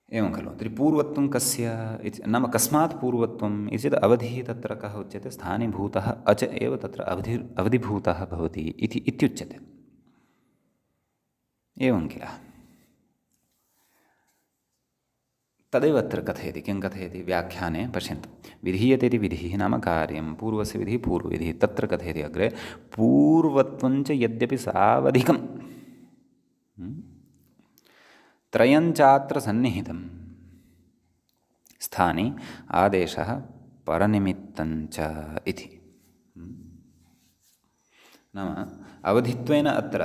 एवं खलु। तर्हि पूर्वत्वं कस्य इति, नाम कस्मात् पूर्वत्वम् इति चेत् अवधिः तत्र कः उच्यते, स्थानीभूतः अच एव तत्र अवधिभूतः भवति इत्युच्यते। एवं किल। तदेव अत्र कथयति। किं कथयति व्याख्याने पश्यन्तु। विधीयते इति विधिः नाम कार्यं, पूर्वस्य विधिः पूर्वविधिः। तत्र कथयति अग्रे पूर्वत्वञ्च यद्यपि सावधिकं त्रयञ्चात्र सन्निहितं स्थाने आदेशः परनिमित्तञ्च इति। नाम अवधित्वेन अत्र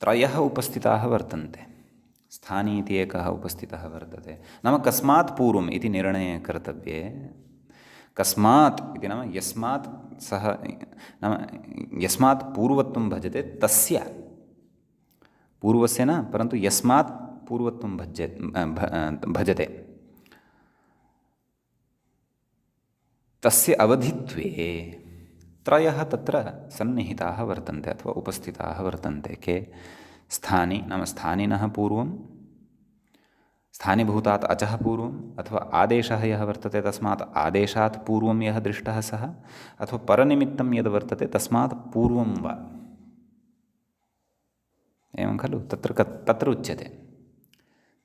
त्रयः उपस्थिताः वर्तन्ते। स्थानी इति एकः उपस्थितः वर्तते। नाम कस्मात् पूर्वम् इति निर्णये कर्तव्ये। कस्मात् इति नाम यस्मात् सः, नाम यस्मात् पूर्वत्वं भजते तस्य, पूर्वस्य न परन्तु यस्मात् पूर्वत्वं भजते तस्य अवधित्वे त्रयः तत्र सन्निहिताः वर्तन्ते अथवा उपस्थिताः वर्तन्ते। के? स्थानी नाम स्थानिनः पूर्वं, स्थानीभूतात् अचः पूर्वम्, अथवा आदेशः यः वर्तते तस्मात् आदेशात् पूर्वं यः दृष्टः सः, अथवा परनिमित्तं यद् वर्तते तस्मात् पूर्वं वा। एवं खलु? तत्र उच्यते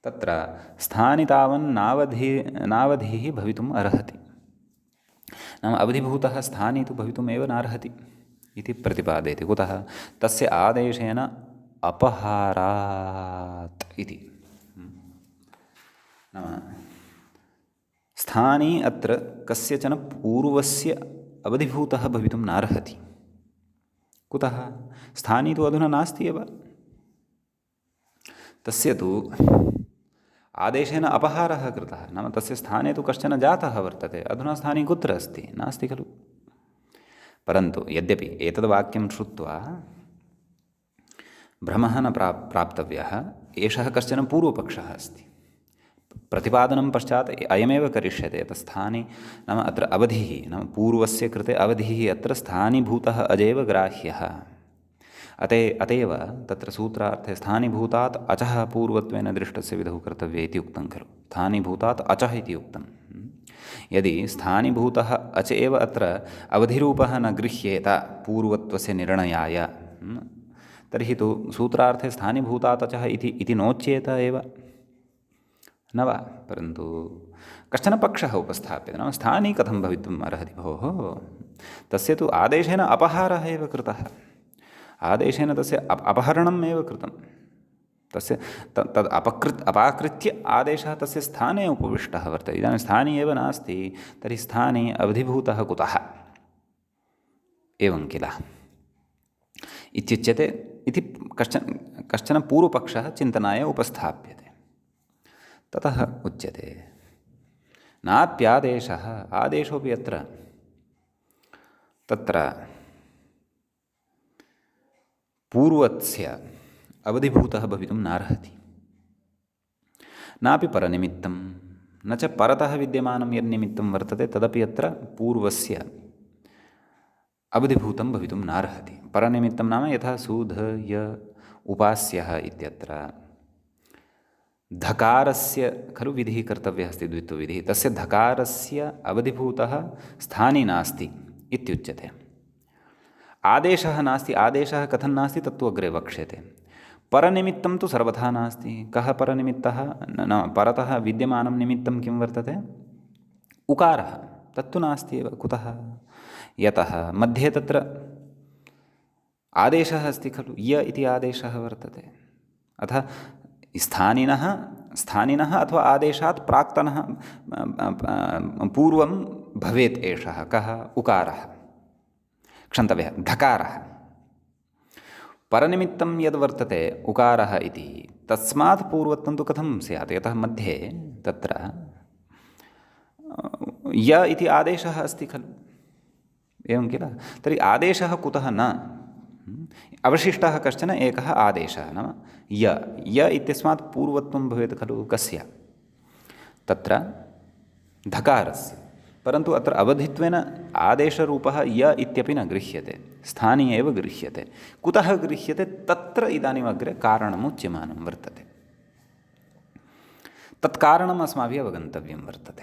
तत्र स्थानि नावधिः भवितुम् अर्हति। नाम अवधिभूतः स्थानी तु भवितुमेव नार्हति इति प्रतिपादयति। कुतः? तस्य आदेशेन अपहारात् इति। नाम स्थानी अत्र कस्यचन पूर्वस्य अवधिभूतः भवितुं नार्हति। कुतः? स्थानी तु अधुना नास्ति एव, तस्य तु आदेशेन अपहारः कृतः। नाम तस्य स्थाने तु कश्चन जातः वर्तते, अधुना स्थानी कुत्र अस्ति? नास्ति खलु। परन्तु यद्यपि एतद् वाक्यं श्रुत्वा भ्रमः न प्राप्तव्यः। एषः कश्चन पूर्वपक्षः अस्ति। प्रतिपादनं पश्चात् अयमेव करिष्यते। यत् स्थाने नाम अत्र अवधिः, नाम पूर्वस्य कृते अवधिः अत्र स्थानीभूतः अजेव ग्राह्यः। अतएव तत्र सूत्रार्थे स्थानीभूतात् अचः पूर्वत्वेन दृष्टस्य विधौ कर्तव्ये इति उक्तं खलु। स्थानीभूतात् अचः इति उक्तं। यदि स्थानीभूतः अच एव अत्र अवधिरूपः न गृह्येत पूर्वत्वस्य निर्णयाय, तर्हि तु सूत्रार्थे स्थानीभूतात् अचः इति नोच्येत एव न वा। परन्तु कश्चन पक्षः उपस्थाप्यते। नाम स्थानी कथं भवितुम् अर्हति भोः? तस्य तु आदेशेन अपहारः एव कृतः। आदेशेन तस्य अपहरणम् एव कृतं। तस्य तद् अपाकृत्य आदेशः तस्य स्थाने उपविष्टः वर्तते। इदानीं स्थाने एव नास्ति, तर्हि स्थाने अवधिभूतः कुतः? एवं किल इत्युच्यते। इति कश्चन पूर्वपक्षः चिन्तनाय उपस्थाप्यते। ततः उच्यते नाप्यादेशः, आदेशोऽपि अत्र तत्र पूर्वस्य अवधिभूतः भवितुं नार्हति। नापि परनिमित्तं, न च परतः विद्यमानं यन्निमित्तं वर्तते तदपि अत्र पूर्वस्य अवधिभूतं भवितुं नार्हति। परनिमित्तं नाम यथा सुधय उपास्यः इत्यत्र धकारस्य खलु विधिः कर्तव्यः अस्ति, द्वित्वविधिः। तस्य धकारस्य अवधिभूतः स्थानी नास्ति इत्युच्यते। आदेशः नास्ति। आदेशः कथं नास्ति तत्तु अग्रे वक्ष्यते। परनिमित्तं तु सर्वथा नास्ति। कः परनिमित्तः? न परतः विद्यमानं निमित्तं किं वर्तते? उकारः। तत्तु नास्ति एव। कुतः? यतः मध्ये तत्र आदेशः अस्ति खलु। य इति आदेशः वर्तते। अतः स्थानिनः अथवा आदेशात् प्राक्तनः पूर्वं भवेत् एषः। कः? उकारः। क्षन्तव्यः, धकारः। परनिमित्तं यद्वर्तते उकारः इति, तस्मात् पूर्वत्वं तु कथं स्यात्? यतः मध्ये तत्र य इति आदेशः अस्ति खलु। एवं किल? तर्हि आदेशः कुतः न? अवशिष्टः कश्चन एकः आदेशः, नाम य इत्यस्मात् पूर्वत्वं भवेत् खलु। कस्य? तत्र धकारस्य। परन्तु अत्र अवधित्वेन आदेशरूपः य इत्यपि न गृह्यते, स्थानी एव गृह्यते। कुतः गृह्यते? तत्र इदानीम् अग्रे कारणमुच्यमानं वर्तते। तत्कारणम् अस्माभिः अवगन्तव्यं वर्तते।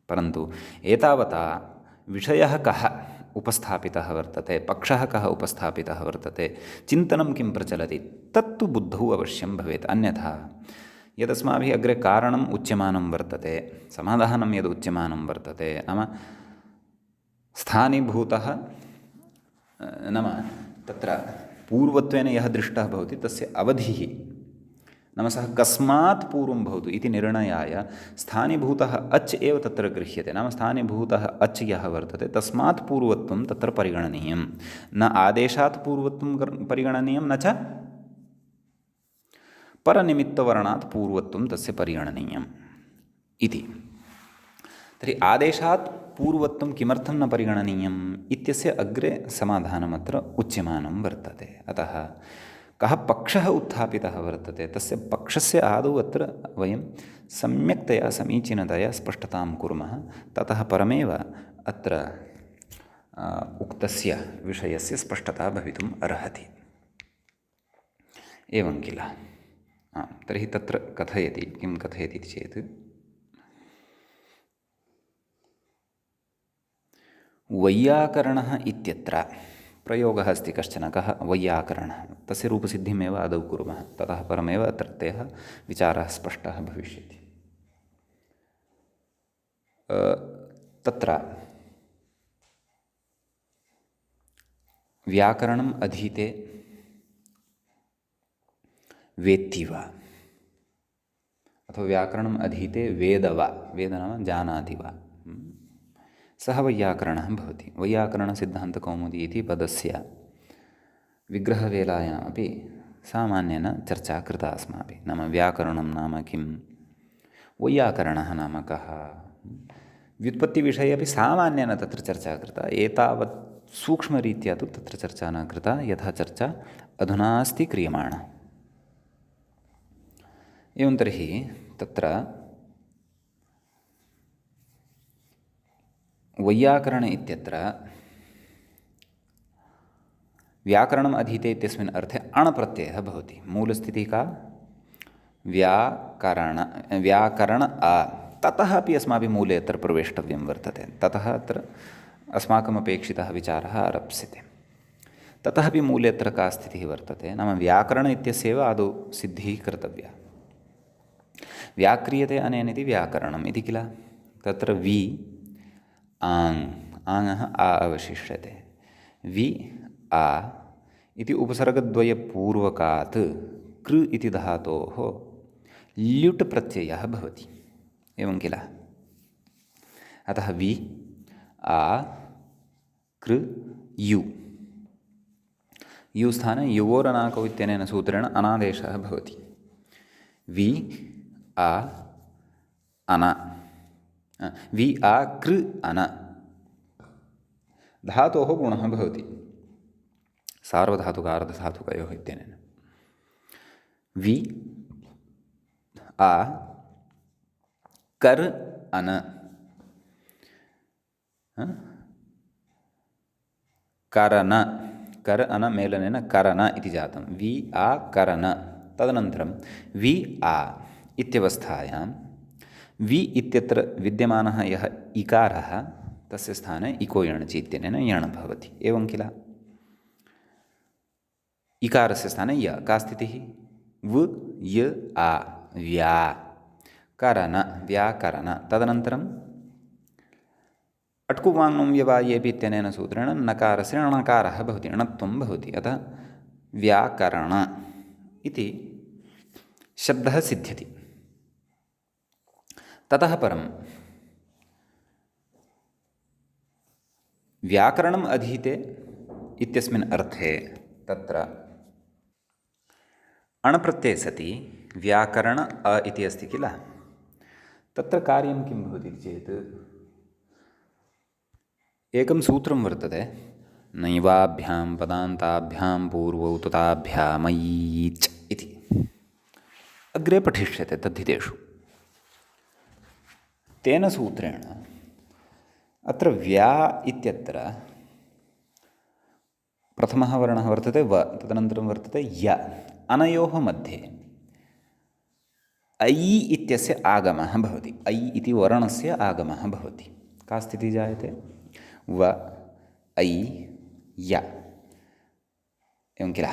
परन्तु एतावता विषयः कः उपस्थापितः वर्तते, पक्षः कः उपस्थापितः वर्तते, चिन्तनं किं प्रचलति, तत्तु बुद्धौ अवश्यं भवेत्। अन्यथा यदस्माभिः अग्रे कारणम् उच्यमानं वर्तते, समाधानं यद् उच्यमानं वर्तते, नाम स्थानीभूतः नाम तत्र पूर्वत्वेन यः दृष्टः भवति तस्य अवधिः, नाम सः कस्मात् पूर्वं भवतु इति निर्णयाय स्थानीभूतः अच् एव तत्र गृह्यते। नाम स्थानीभूतः अच् यः वर्तते तस्मात् पूर्वत्वं तत्र परिगणनीयं, न आदेशात् पूर्वत्वं परिगणनीयं, न च परनिमित्तवर्णात् पूर्वत्वं तस्य परिगणनीयम् इति। तर्हि आदेशात् पूर्वत्वं किमर्थं न परिगणनीयम् इत्यस्य अग्रे समाधानमत्र उच्यमानं वर्तते। अतः कः पक्षः उत्थापितः वर्तते तस्य पक्षस्य आदौ अत्र वयं सम्यक्तया समीचीनतया स्पष्टतां कुर्मः, ततः परमेव अत्र उक्तस्य विषयस्य स्पष्टता भवितुम् अर्हति। एवं किल। तर्हि तत्र कथयति, किं कथयति चेत् वैयाकरणः इत्यत्र प्रयोगः अस्ति कश्चन। कः वैयाकरणः? तस्य रूपसिद्धिमेव आदौ कुर्मः, ततः परमेव अत्रत्यः विचारः स्पष्टः भविष्यति। तत्र व्याकरणम् अधीते वेत्ति वा, अथवा व्याकरणम् अधीते वेद वा, वेद नाम जानाति वा, सः वैयाकरणः भवति। वैयाकरणसिद्धान्तकौमुदी इति पदस्य विग्रहवेलायामपि सामान्येन चर्चा कृता अस्माभिः। नाम व्याकरणं नाम किं, वैयाकरणः नाम कः, व्युत्पत्तिविषये अपि सामान्येन तत्र चर्चा कृता। एतावत् सूक्ष्मरीत्या तु तत्र चर्चा न कृता, यथा चर्चा अधुना अस्ति क्रियमाणा। एवं तर्हि तत्र वैयाकरण इत्यत्र व्याकरणम् अधीते इत्यस्मिन् अर्थे अण् प्रत्ययः भवति। मूलस्थितिः का? व्याकरण आ, ततः अपि अस्माभिः मूले अत्र प्रवेष्टव्यं वर्तते। ततः अत्र अस्माकमपेक्षितः विचारः आरप्स्यते। ततः अपि मूले अत्र का स्थितिः वर्तते, नाम व्याकरण इत्यस्यैव आदौ सिद्धिः कर्तव्या। व्याक्रियते अनेन इति व्याकरणम् इति किल। तत्र वि आङ्, आङ्ः आ अवशिष्यते। वि आ इति उपसर्गद्वयपूर्वकात् कृ इति धातोः ल्युट् प्रत्ययः भवति। एवं किल। अतः वि आ कृ यु, यु स्थाने युवोरनाकौ इत्यनेन सूत्रेण अनादेशः भवति। वि आ अन, वि आ कृ अन, धातोः गुणः भवति सार्वधातुकार्धधातुकयोः इत्यनेन। वि आ कर् अन, करन, कर अन मेलनेन करन इति जातं। वि आ करन। तदनन्तरं वि आ इत्यवस्थायां वि इत्यत्र विद्यमानः यः इकारः तस्य स्थाने इको यणचि इत्यनेन यण् भवति। एवं किल। इकारस्य स्थाने य, का स्थितिः? व य आ, व्या करन, व्याकरण। तदनन्तरम् अट्कुवाङ्नुं व्यवायेपि इत्यनेन सूत्रेण नकारस्य णकारः भवति, णत्वं भवति। अतः व्याकरण इति शब्दः सिद्ध्यति। ततः परं व्याकरणम् अधीते इत्यस्मिन् अर्थे तत्र अण् प्रत्यये सति व्याकरण अ इति अस्ति किल। तत्र कार्यं किं भवति चेत् एकं सूत्रं वर्तते, नैवाभ्यां पदान्ताभ्यां पूर्वौ तथाभ्यामैच् इति। अग्रे पठिष्यते तद्धितेषु। तेन सूत्रेण अत्र व्या इत्यत्र प्रथमः वर्णः वर्तते व, तदनन्तरं वर्तते य। अनयोः मध्ये ऐ इत्यस्य आगमः भवति। ऐ इति वर्णस्य आगमः भवति। का स्थितिः जायते? व ऐ य, एवं किल।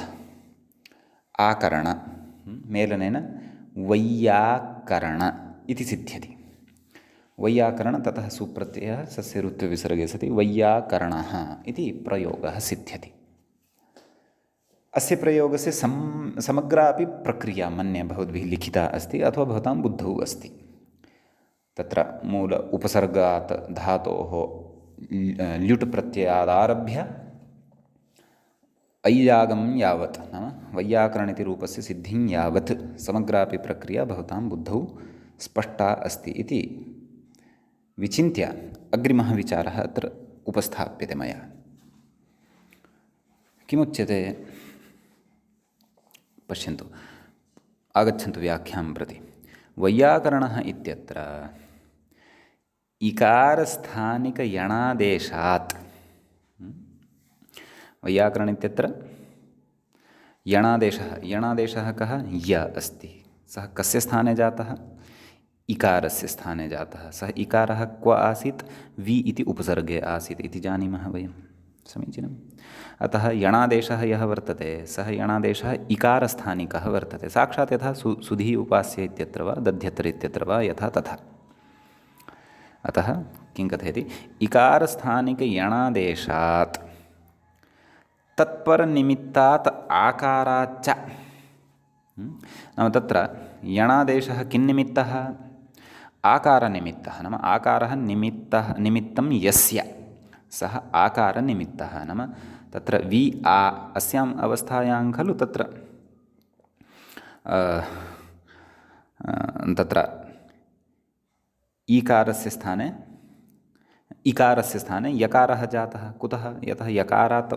आकरण मेलनेन वैयाकरण इति सिद्ध्यति। वैयाकरण ततः सुप्रत्ययः सस्य ऋत्वविसर्गे सति वैयाकरणः इति प्रयोगः सिद्ध्यति। अस्य प्रयोगस्य समग्रापि प्रक्रिया मन्ये भवद्भिः लिखिता अस्ति अथवा भवतां बुद्धौ अस्ति। तत्र मूल उपसर्गात् धातोः ल्युट् प्रत्ययादारभ्य ऐयागं यावत् नाम वैयाकरणिति रूपस्य सिद्धिं यावत् समग्रापि प्रक्रिया भवतां बुद्धौ स्पष्टा अस्ति इति विचिन्त्य अग्रिमः विचारः अत्र उपस्थाप्यते मया। किमुच्यते पश्यन्तु, आगच्छन्तु व्याख्यां प्रति। वैयाकरणः इत्यत्र इकारस्थानिकयणादेशात्, वैयाकरण इत्यत्र यणादेशः, यणादेशः कः? य अस्ति। सः कस्य स्थाने जातः? इकारस्य स्थाने जातः। सः इकारः क्व आसीत्? वि इति उपसर्गे आसीत् इति जानीमः वयं। समीचीनम्। अतः यणादेशः यः वर्तते सः यणादेशः इकारस्थानिकः वर्तते, साक्षात् यथा सुधी उपास्य इत्यत्र वा दध्यत्र इत्यत्र वा यथा तथा। अतः किं कथयति? इकारस्थानिकयणादेशात् तत्परनिमित्तात् आकाराच्च, नाम तत्र यणादेशः किन्निमित्तः? आकारनिमित्तः। नाम आकारः निमित्तं यस्य सः आकारनिमित्तः। नाम तत्र वि आ अस्याम् अवस्थायां खलु तत्र तत्र ईकारस्य स्थाने इकारस्य स्थाने यकारः जातः। कुतः? यतः यकारात्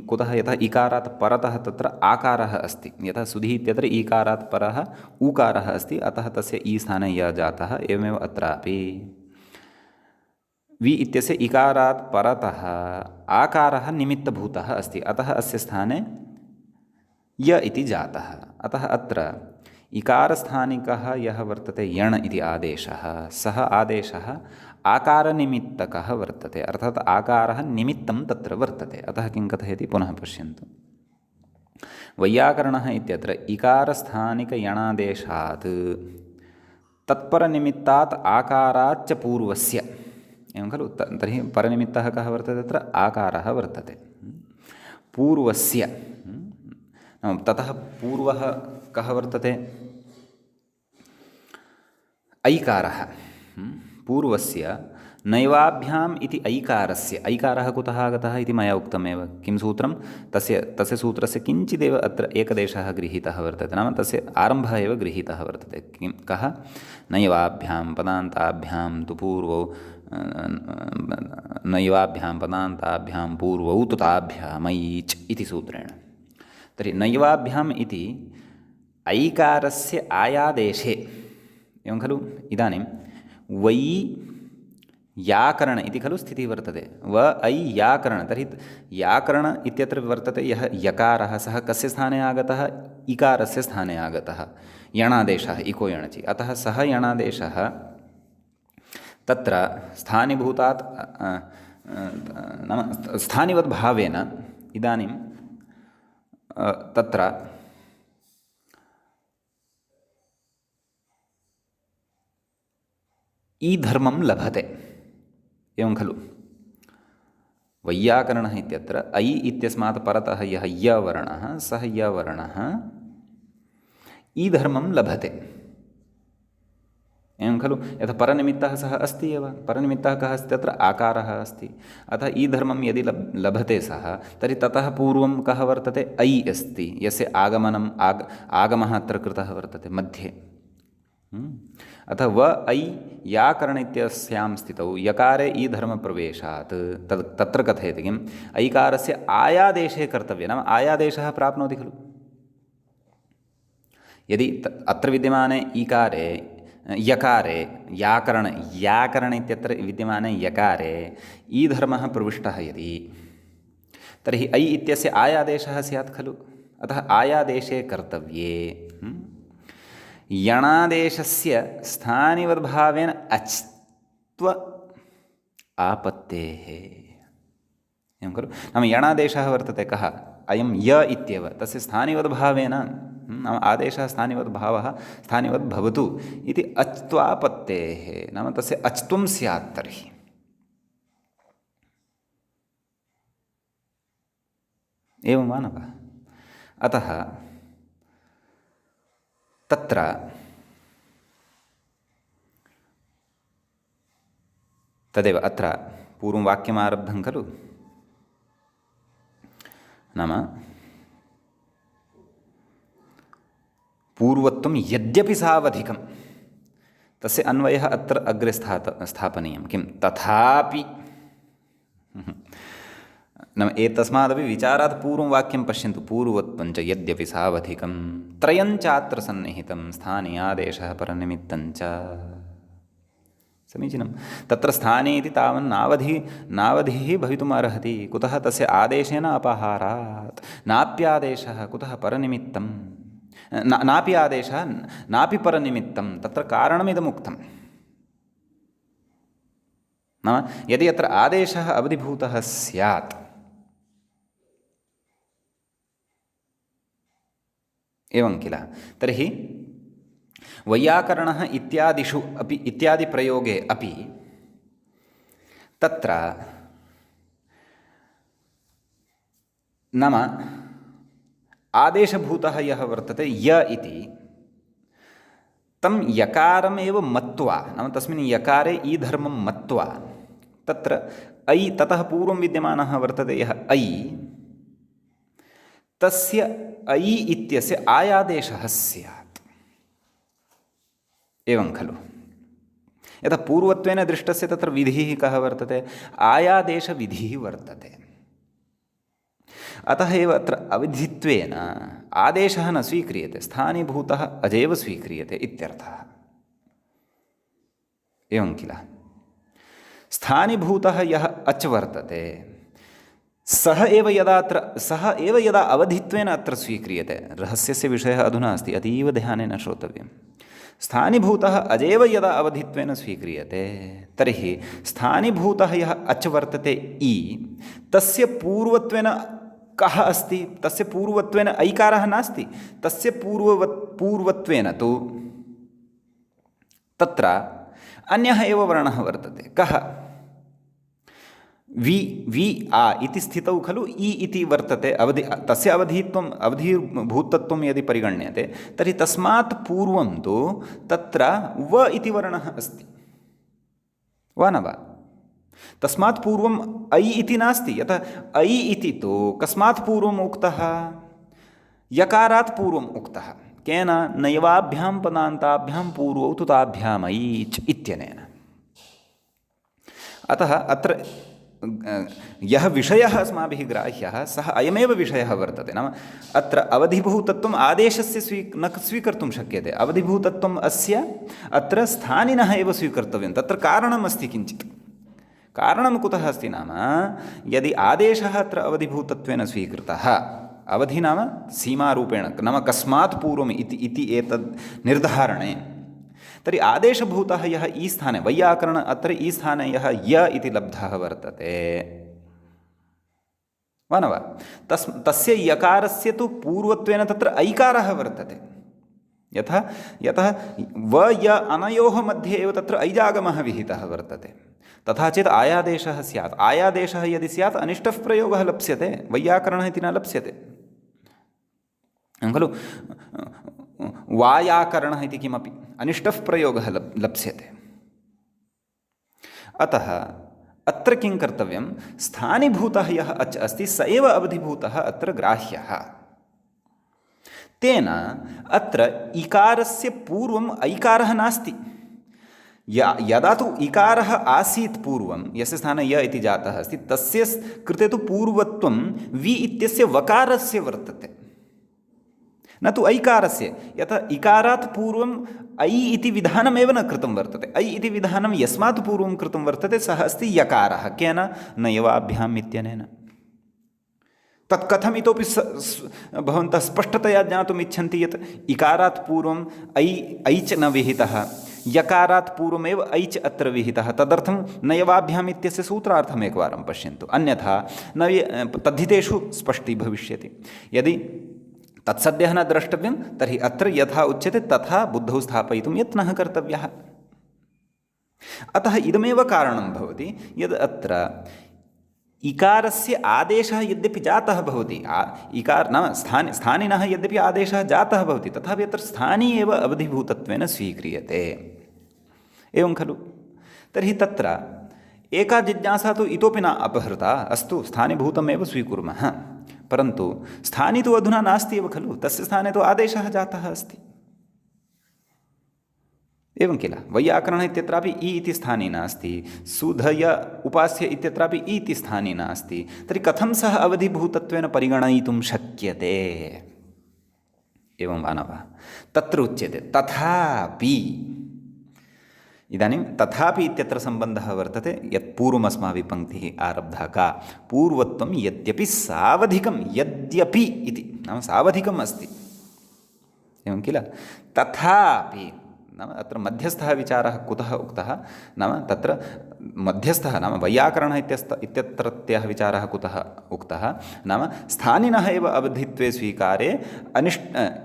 कुतः? यतः इकारात् परतः तत्र आकारः अस्ति। यतः सुधी इत्यत्र ईकारात् परः ऊकारः अस्ति, अतः तस्य ई स्थाने य जातः। एवमेव अत्रापि वि इत्यस्य इकारात् परतः आकारः निमित्तभूतः अस्ति, अतः अस्य स्थाने य इति जातः। अतः अत्र इकारस्थानिकः यः वर्तते यण् इति आदेशः, सः आदेशः आकारनिमित्तकः वर्तते, अर्थात् आकारः निमित्तं तत्र वर्तते। अतः किं कथयति पुनः पश्यन्तु। वैयाकरणः इत्यत्र इकारस्थानिकयणादेशात् तत्परनिमित्तात् आकाराच्च पूर्वस्य, एवं खलु? तर्हि परनिमित्तः कः वर्तते? तत्र आकारः वर्तते। पूर्वस्य, ततः पूर्वः कः वर्तते? ऐकारः। पूर्वस्य नैवाभ्याम् इति ऐकारस्य, ऐकारः कुतः आगतः इति मया उक्तमेव। किं सूत्रं? तस्य सूत्रस्य किञ्चिदेव अत्र एकदेशः गृहीतः वर्तते, नाम तस्य आरम्भः एव गृहीतः वर्तते। किं कः? नैवाभ्यां पदान्ताभ्यां तु पूर्वौ, नैवाभ्यां पदान्ताभ्यां पूर्वौ तु ताभ्यामैच् इति सूत्रेण। तर्हि नैवाभ्याम् इति ऐकारस्य आयादेशे, एवं खलु? इदानीं वै याकरण इति खलु स्थितिः वर्तते। व ऐ याकरण, तर्हि याकरण इत्यत्र वर्तते यः यकारः, सः कस्य स्थाने आगतः? इकारस्य स्थाने आगतः। यणादेशः इको यणचि, अतः सः यणादेशः तत्र स्थानिभूतात् नाम स्थानिवद्भावेन इदानीं तत्र ईधर्मं लभते, एवं खलु? वैयाकरणः इत्यत्र ऐ इत्यस्मात् परतः यः यवर्णः, सः यवर्णः ईधर्मं लभते, एवं खलु? यथा परनिमित्तः सः अस्ति एव। परनिमित्तः कः अस्ति? तत्र आकारः अस्ति। अतः ईधर्मं यदि लभते सः, तर्हि ततः पूर्वं कः वर्तते? ऐ अस्ति, यस्य आगमः अत्र कृतः वर्तते मध्ये। अतः व ऐ याकरण इत्यस्यां स्थितौ यकारे ईधर्मप्रवेशात् तत्र कथयति किम्? ऐकारस्य आयादेशे कर्तव्यः, नाम आयादेशः प्राप्नोति खलु? यदि अत्र विद्यमाने ईकारे यकारे याकरण इत्यत्र विद्यमाने यकारे ईधर्मः प्रविष्टः यदि, तर्हि ऐ इत्यस्य आयादेशः स्यात् खलु? अतः आयादेशे कर्तव्ये यणादेशस्य स्थानिवद्भावेन अच्त्व आपत्तेः, एवं खलु? नाम यणादेशः वर्तते कः? अयं य इत्येव, तस्य स्थानिवद्भावेन, नाम आदेशः स्थानिवद्भावः स्थानिवद्भवतु इति अच्त्वापत्तेः, नाम तस्य अच्त्वं स्यात्। तर्हि एवं वा न वा? अतः तत्र तदेव अत्र पूर्वं वाक्यमारब्धं खलु, नाम पूर्वत्वं यद्यपि सावधिकं, तस्य अन्वयः अत्र अग्रे स्थापनीयं। किं तथापि नाम एतस्मादपि विचारात् पूर्वं वाक्यं पश्यन्तु। पूर्वत्वं च यद्यपि सावधिकं त्रयं चात्र सन्निहितं स्थाने आदेशः परनिमित्तं च। समीचीनं। तत्र स्थाने इति नावधिः भवितुम् अर्हति। कुतः? तस्य आदेशेन अपहारात्। नाप्यादेशः कुतः? परनिमित्तं। नापि आदेशः नापि परनिमित्तं। तत्र कारणमिदम् उक्तम्। नाम यदि अत्र आदेशः अवधिभूतः स्यात्, एवं किल, तर्हि वैयाकरणः इत्यादिषु अपि इत्यादिप्रयोगे अपि तत्र नाम आदेशभूतः यः वर्तते य इति, तं यकारमेव मत्वा, नाम तस्मिन् यकारे ईधर्मं मत्वा तत्र ऐ ततः पूर्वं विद्यमानः वर्तते यः ऐ, तस्य ऐ इत्यस्य आयादेशः स्यात्। एवं खलु। यथा पूर्वत्वेन दृष्टस्य तत्र विधिः कः वर्तते? आयादेशविधिः वर्तते। अतः एव अत्र अवधित्वेन आदेशः न स्वीक्रियते, स्थानीभूतः अजेव स्वीक्रियते इत्यर्थः। एवं किल। स्थानीभूतः यः अच् वर्तते सः एव यदा अवधित्वेन अत्र स्वीक्रियते। रहस्यस्य विषयः अधुना अस्ति, अतीव ध्यानेन श्रोतव्यं। स्थानीभूतः अजेव यदा अवधित्वेन स्वीक्रियते तर्हि स्थानीभूतः यः अच् वर्तते इ, तस्य पूर्वत्वेन कः अस्ति? तस्य पूर्वत्वेन ऐकारः नास्ति। तस्य पूर्वत्वेन तु तत्र अन्यः एव वर्णः वर्तते। कः? वि आ इति स्थितौ खलु इ इति वर्तते। तस्य अवधिभूतत्वं यदि परिगण्यते तर्हि तस्मात् पूर्वं तु तत्र व इति वर्णः अस्ति, वा न वा? तस्मात् पूर्वम् ऐ इति नास्ति। यतः ऐ इति तु कस्मात् पूर्वम् उक्तः? यकारात् पूर्वम् उक्तः। केन? नैवाभ्यां पदान्ताभ्यां पूर्वौ तु ताभ्याम् ऐच् इत्यनेन। अतः अत्र यः विषयः अस्माभिः ग्राह्यः सः अयमेव विषयः वर्तते। नाम अत्र अवधिभूतत्वम् आदेशस्य न स्वीकर्तुं शक्यते। अवधिभूतत्वम् अस्य अत्र स्थानिनः एव स्वीकर्तव्यं। तत्र कारणम् अस्ति किञ्चित्। कारणं कुतः अस्ति नाम, यदि आदेशः अत्र अवधिभूतत्वेन स्वीकृतः, अवधि नाम सीमारूपेण, नाम कस्मात् पूर्वम् इति एतद् निर्धारणे, तर्हि आदेशभूतः यः ई स्थाने, वैयाकरण अत्र ई स्थाने यः य इति लब्धः वर्तते, वा न वा? तस्य यकारस्य तु पूर्वत्वेन तत्र ऐकारः वर्तते। यतः व य अनयोः मध्ये एव तत्र ऐजागमः विहितः वर्तते। तथा चेत् आयादेशः स्यात्। आयादेशः यदि स्यात् अनिष्टः प्रयोगः लप्स्यते, वैयाकरणः इति न लप्स्यते खलु। वायाकरणः इति किमपि अनिष्टः प्रयोगः लप्स्यते। अतः अत्र किं कर्तव्यं? स्थानीभूतः यः अच् अस्ति स एव अवधिभूतः अत्र ग्राह्यः। तेन अत्र इकारस्य पूर्वम् ऐकारः नास्ति। यदा तु इकारः आसीत् पूर्वं, यस्य स्थाने य इति जातः अस्ति, तस्य कृते तु पूर्वत्वं वि इत्यस्य वकारस्य वर्तते, न तु ऐकारस्य। यतः इकारात् पूर्वम् ऐ इति विधानमेव न कृतं वर्तते। ऐ इति विधानं यस्मात् पूर्वं कृतं वर्तते सः अस्ति यकारः। केन? नैवाभ्याम् इत्यनेन। तत् कथम् इतोपि भवन्तः स्पष्टतया ज्ञातुम् इच्छन्ति यत् इकारात् पूर्वम् ऐच् न विहितः, यकारात् पूर्वमेव ऐच् अत्र विहितः। तदर्थं नैवाभ्याम् इत्यस्य सूत्रार्थम् एकवारं पश्यन्तु, अन्यथा तद्धितेषु स्पष्टी भविष्यति। यदि तत्सद्यः न द्रष्टव्यं तर्हि अत्र यथा उच्यते तथा बुद्धौ स्थापयितुं यत्नः कर्तव्यः। अतः इदमेव कारणं भवति यद् अत्र इकारस्य आदेशः यद्यपि जातः भवति, इकार नाम स्थानिनः यद्यपि आदेशः जातः भवति, तथापि अत्र स्थानी एव अवधिभूतत्वेन स्वीक्रियते। एवं खलु? तर्हि तत्र एका जिज्ञासा तु इतोपि न अपहृता। अस्तु, स्थानीभूतमेव स्वीकुर्मः, परन्तु स्थानी तु अधुना नास्ति एव खलु, तस्य स्थाने तु आदेशः जातः अस्ति। एवं किल? वैयाकरण इत्यत्रापि इ इति स्थानी नास्ति, सुधय उपास्य इत्यत्रापि इ इति स्थानी नास्ति। तर्हि कथं सः अवधिभूतत्वेन परिगणयितुं शक्यते? एवं वा न वा? तत्र उच्यते तथापि। इदानीं तथापि इत्यत्र सम्बन्धः वर्तते, यत् पूर्वम् अस्माभिः पङ्क्तिः आरब्धा का, पूर्वत्वं यद्यपि सावधिकं, यद्यपि इति नाम सावधिकम् अस्ति। एवं किल? तथापि नाम अत्र मध्यस्थः विचारः कुतः उक्तः? नाम तत्र मध्यस्थः नाम वैयाकरणः इत्यत्रत्यः विचारः कुतः उक्तः? नाम स्थानिनः एव अवधित्वे स्वीकारे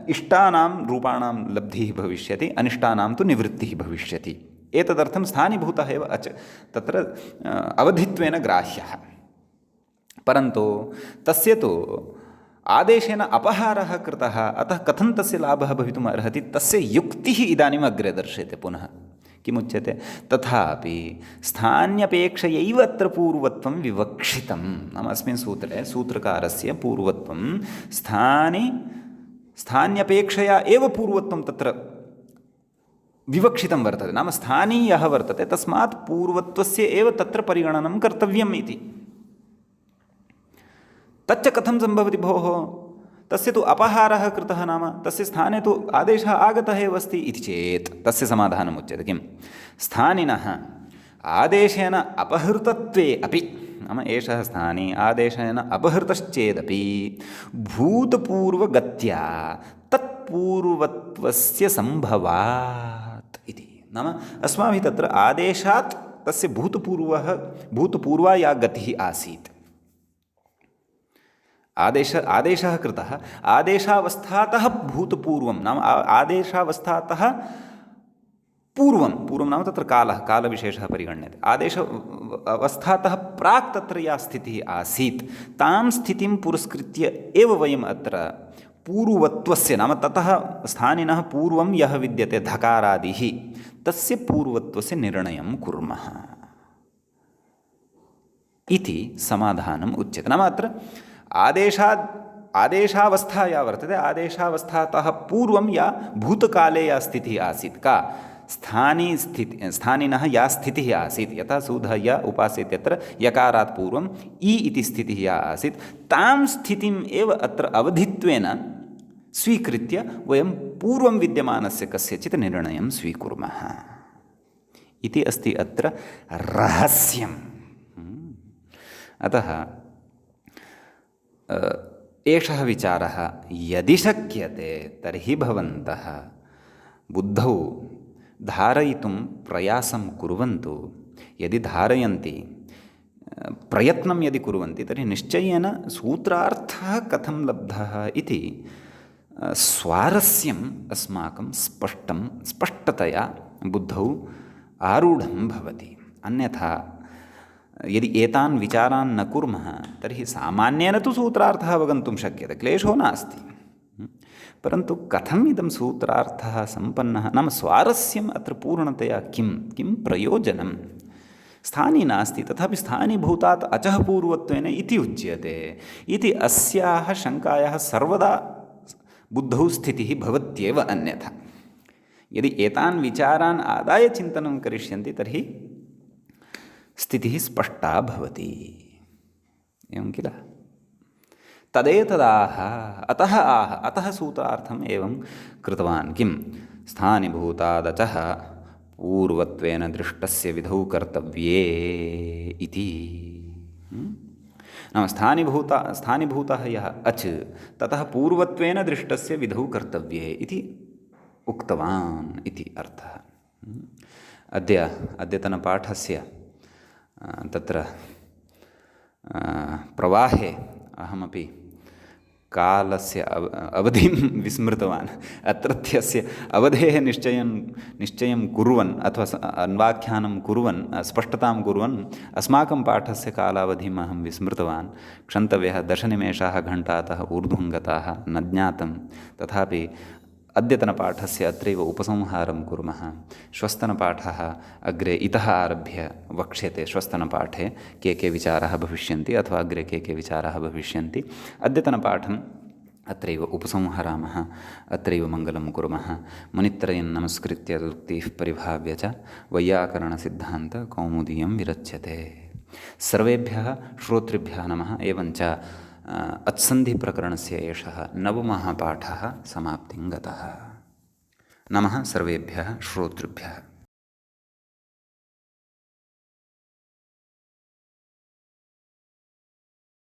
इष्टानां रूपाणां लब्धिः भविष्यति, अनिष्टानां तु निवृत्तिः भविष्यति। एतदर्थं स्थानीभूतः एव तत्र अवधित्वेन ग्राह्यः। परन्तु तस्य तु आदेशेन अपहारः कृतः, अतः कथं तस्य लाभः भवितुम् अर्हति? तस्य युक्तिः इदानीम् अग्रे दर्श्यते। पुनः किमुच्यते? तथापि स्थान्यपेक्षयैव अत्र पूर्वत्वं विवक्षितं। नाम अस्मिन् सूत्रे सूत्रकारस्य पूर्वत्वं स्थान्यपेक्षया एव पूर्वत्वं तत्र विवक्षितं वर्तते। नाम स्थानी यः वर्तते तस्मात् पूर्वत्वस्य एव तत्र परिगणनं कर्तव्यम् इति। तच्च कथं सम्भवति भोः? तस्य तु अपहारः कृतः, नाम तस्य स्थाने तु आदेशः आगतः एव अस्ति इति चेत् तस्य समाधानम् उच्यते किं? स्थानिनः आदेशेन अपहृतत्वे अपि, नाम एषः स्थानी आदेशेन अपहृतश्चेदपि भूतपूर्वगत्या तत्पूर्वत्वस्य सम्भवात् इति। नाम अस्माभिः तत्र आदेशात् तस्य भूतपूर्वा या गतिः आसीत्, आदेशः कृतः, आदेशावस्थातः भूतपूर्वं नाम आदेशावस्थातः पूर्वं नाम तत्र कालविशेषः परिगण्यते। आदेश अवस्थातः प्राक् तत्र या स्थितिः आसीत्, तां स्थितिं पुरस्कृत्य एव वयम् अत्र पूर्वत्वस्य नाम ततः स्थानिनः पूर्वं यः विद्यते धकारादिः, तस्य पूर्वत्वस्य निर्णयं कुर्मः इति समाधानम् उच्यते। नाम अत्र आदेशावस्था या वर्तते, आदेशावस्थातः पूर्वं या भूतकाले या स्थितिः आसीत्, का स्थानिनः या स्थितिः आसीत्, यथा सुधय उपास्य इत्यत्र यकारात् पूर्वम् इ इति स्थितिः या आसीत्, तां स्थितिम् एव अत्र अवधित्वेन स्वीकृत्य वयं पूर्वं विद्यमानस्य कस्यचित् निर्णयं स्वीकुर्मः इति अस्ति अत्र रहस्यम्। अतः एषः विचारः यदि शक्यते तर्हि भवन्तः बुद्धौ धारयितुं प्रयासं कुर्वन्तु। यदि धारयन्ति, प्रयत्नं यदि कुर्वन्ति, तर्हि निश्चयेन सूत्रार्थः कथं लब्धः इति स्वारस्यम् अस्माकं स्पष्टतया बुद्धौ आरूढं भवति। अन्यथा यदि एतान् विचारान् न कुर्मः तर्हि सामान्येन तु सूत्रार्थः अवगन्तुं शक्यते, क्लेशो नास्ति। परन्तु कथम् इदं सूत्रार्थः सम्पन्नः, नाम स्वारस्यम् अत्र पूर्णतया किं प्रयोजनं? स्थानी नास्ति, तथापि स्थानीभूतात् अचः पूर्वत्वेन इति उच्यते इति अस्याः शङ्कायाः सर्वदा बुद्धौ स्थितिः भवत्येव। अन्यथा यदि एतान् विचारान् आदाय चिन्तनं करिष्यन्ति तर्हि स्थितिः स्पष्टा भवति। एवं किल? तदेतदाह अतः सूत्रार्थम् एवं कृतवान्। किं? स्थानीभूतादचः पूर्वत्वेन दृष्टस्य विधौ कर्तव्ये इति। नाम स्थानीभूतः यः अच्, ततः पूर्वत्वेन दृष्टस्य विधौ कर्तव्ये इति उक्तवान् इति अर्थः। अद्यतनपाठस्य तत्र प्रवाहे अहमपि कालस्य अवधिं विस्मृतवान्। अत्रत्यस्य अवधेः निश्चयं कुर्वन् अथवा अन्वाख्यानं कुर्वन् स्पष्टतां कुर्वन् अस्माकं पाठस्य कालावधिम् अहं विस्मृतवान्। क्षन्तव्यः, 10 निमेषाः घण्टातः ऊर्ध्वं गताः, न ज्ञातं। तथापि अद्यतनपाठस्य अत्रैव उपसंहारं कुर्मः। श्वस्तनपाठः अग्रे इतः आरभ्य वक्ष्यते। श्वस्तनपाठे के विचाराः भविष्यन्ति अथवा अग्रे के विचाराः भविष्यन्ति। अद्यतनपाठम् अत्रैव उपसंहरामः, अत्रैव मङ्गलं कुर्मः। मुनित्रयं नमस्कृत्य उक्तिः परिभाव्य च वैयाकरणसिद्धान्तकौमुदीयं विरच्यते। सर्वेभ्यः श्रोतृभ्यः नमः। एवञ्च अत्सन्धिप्रकरणस्य एषः 9मः पाठः समाप्तिं गतः। नमः सर्वेभ्यः श्रोतृभ्यः।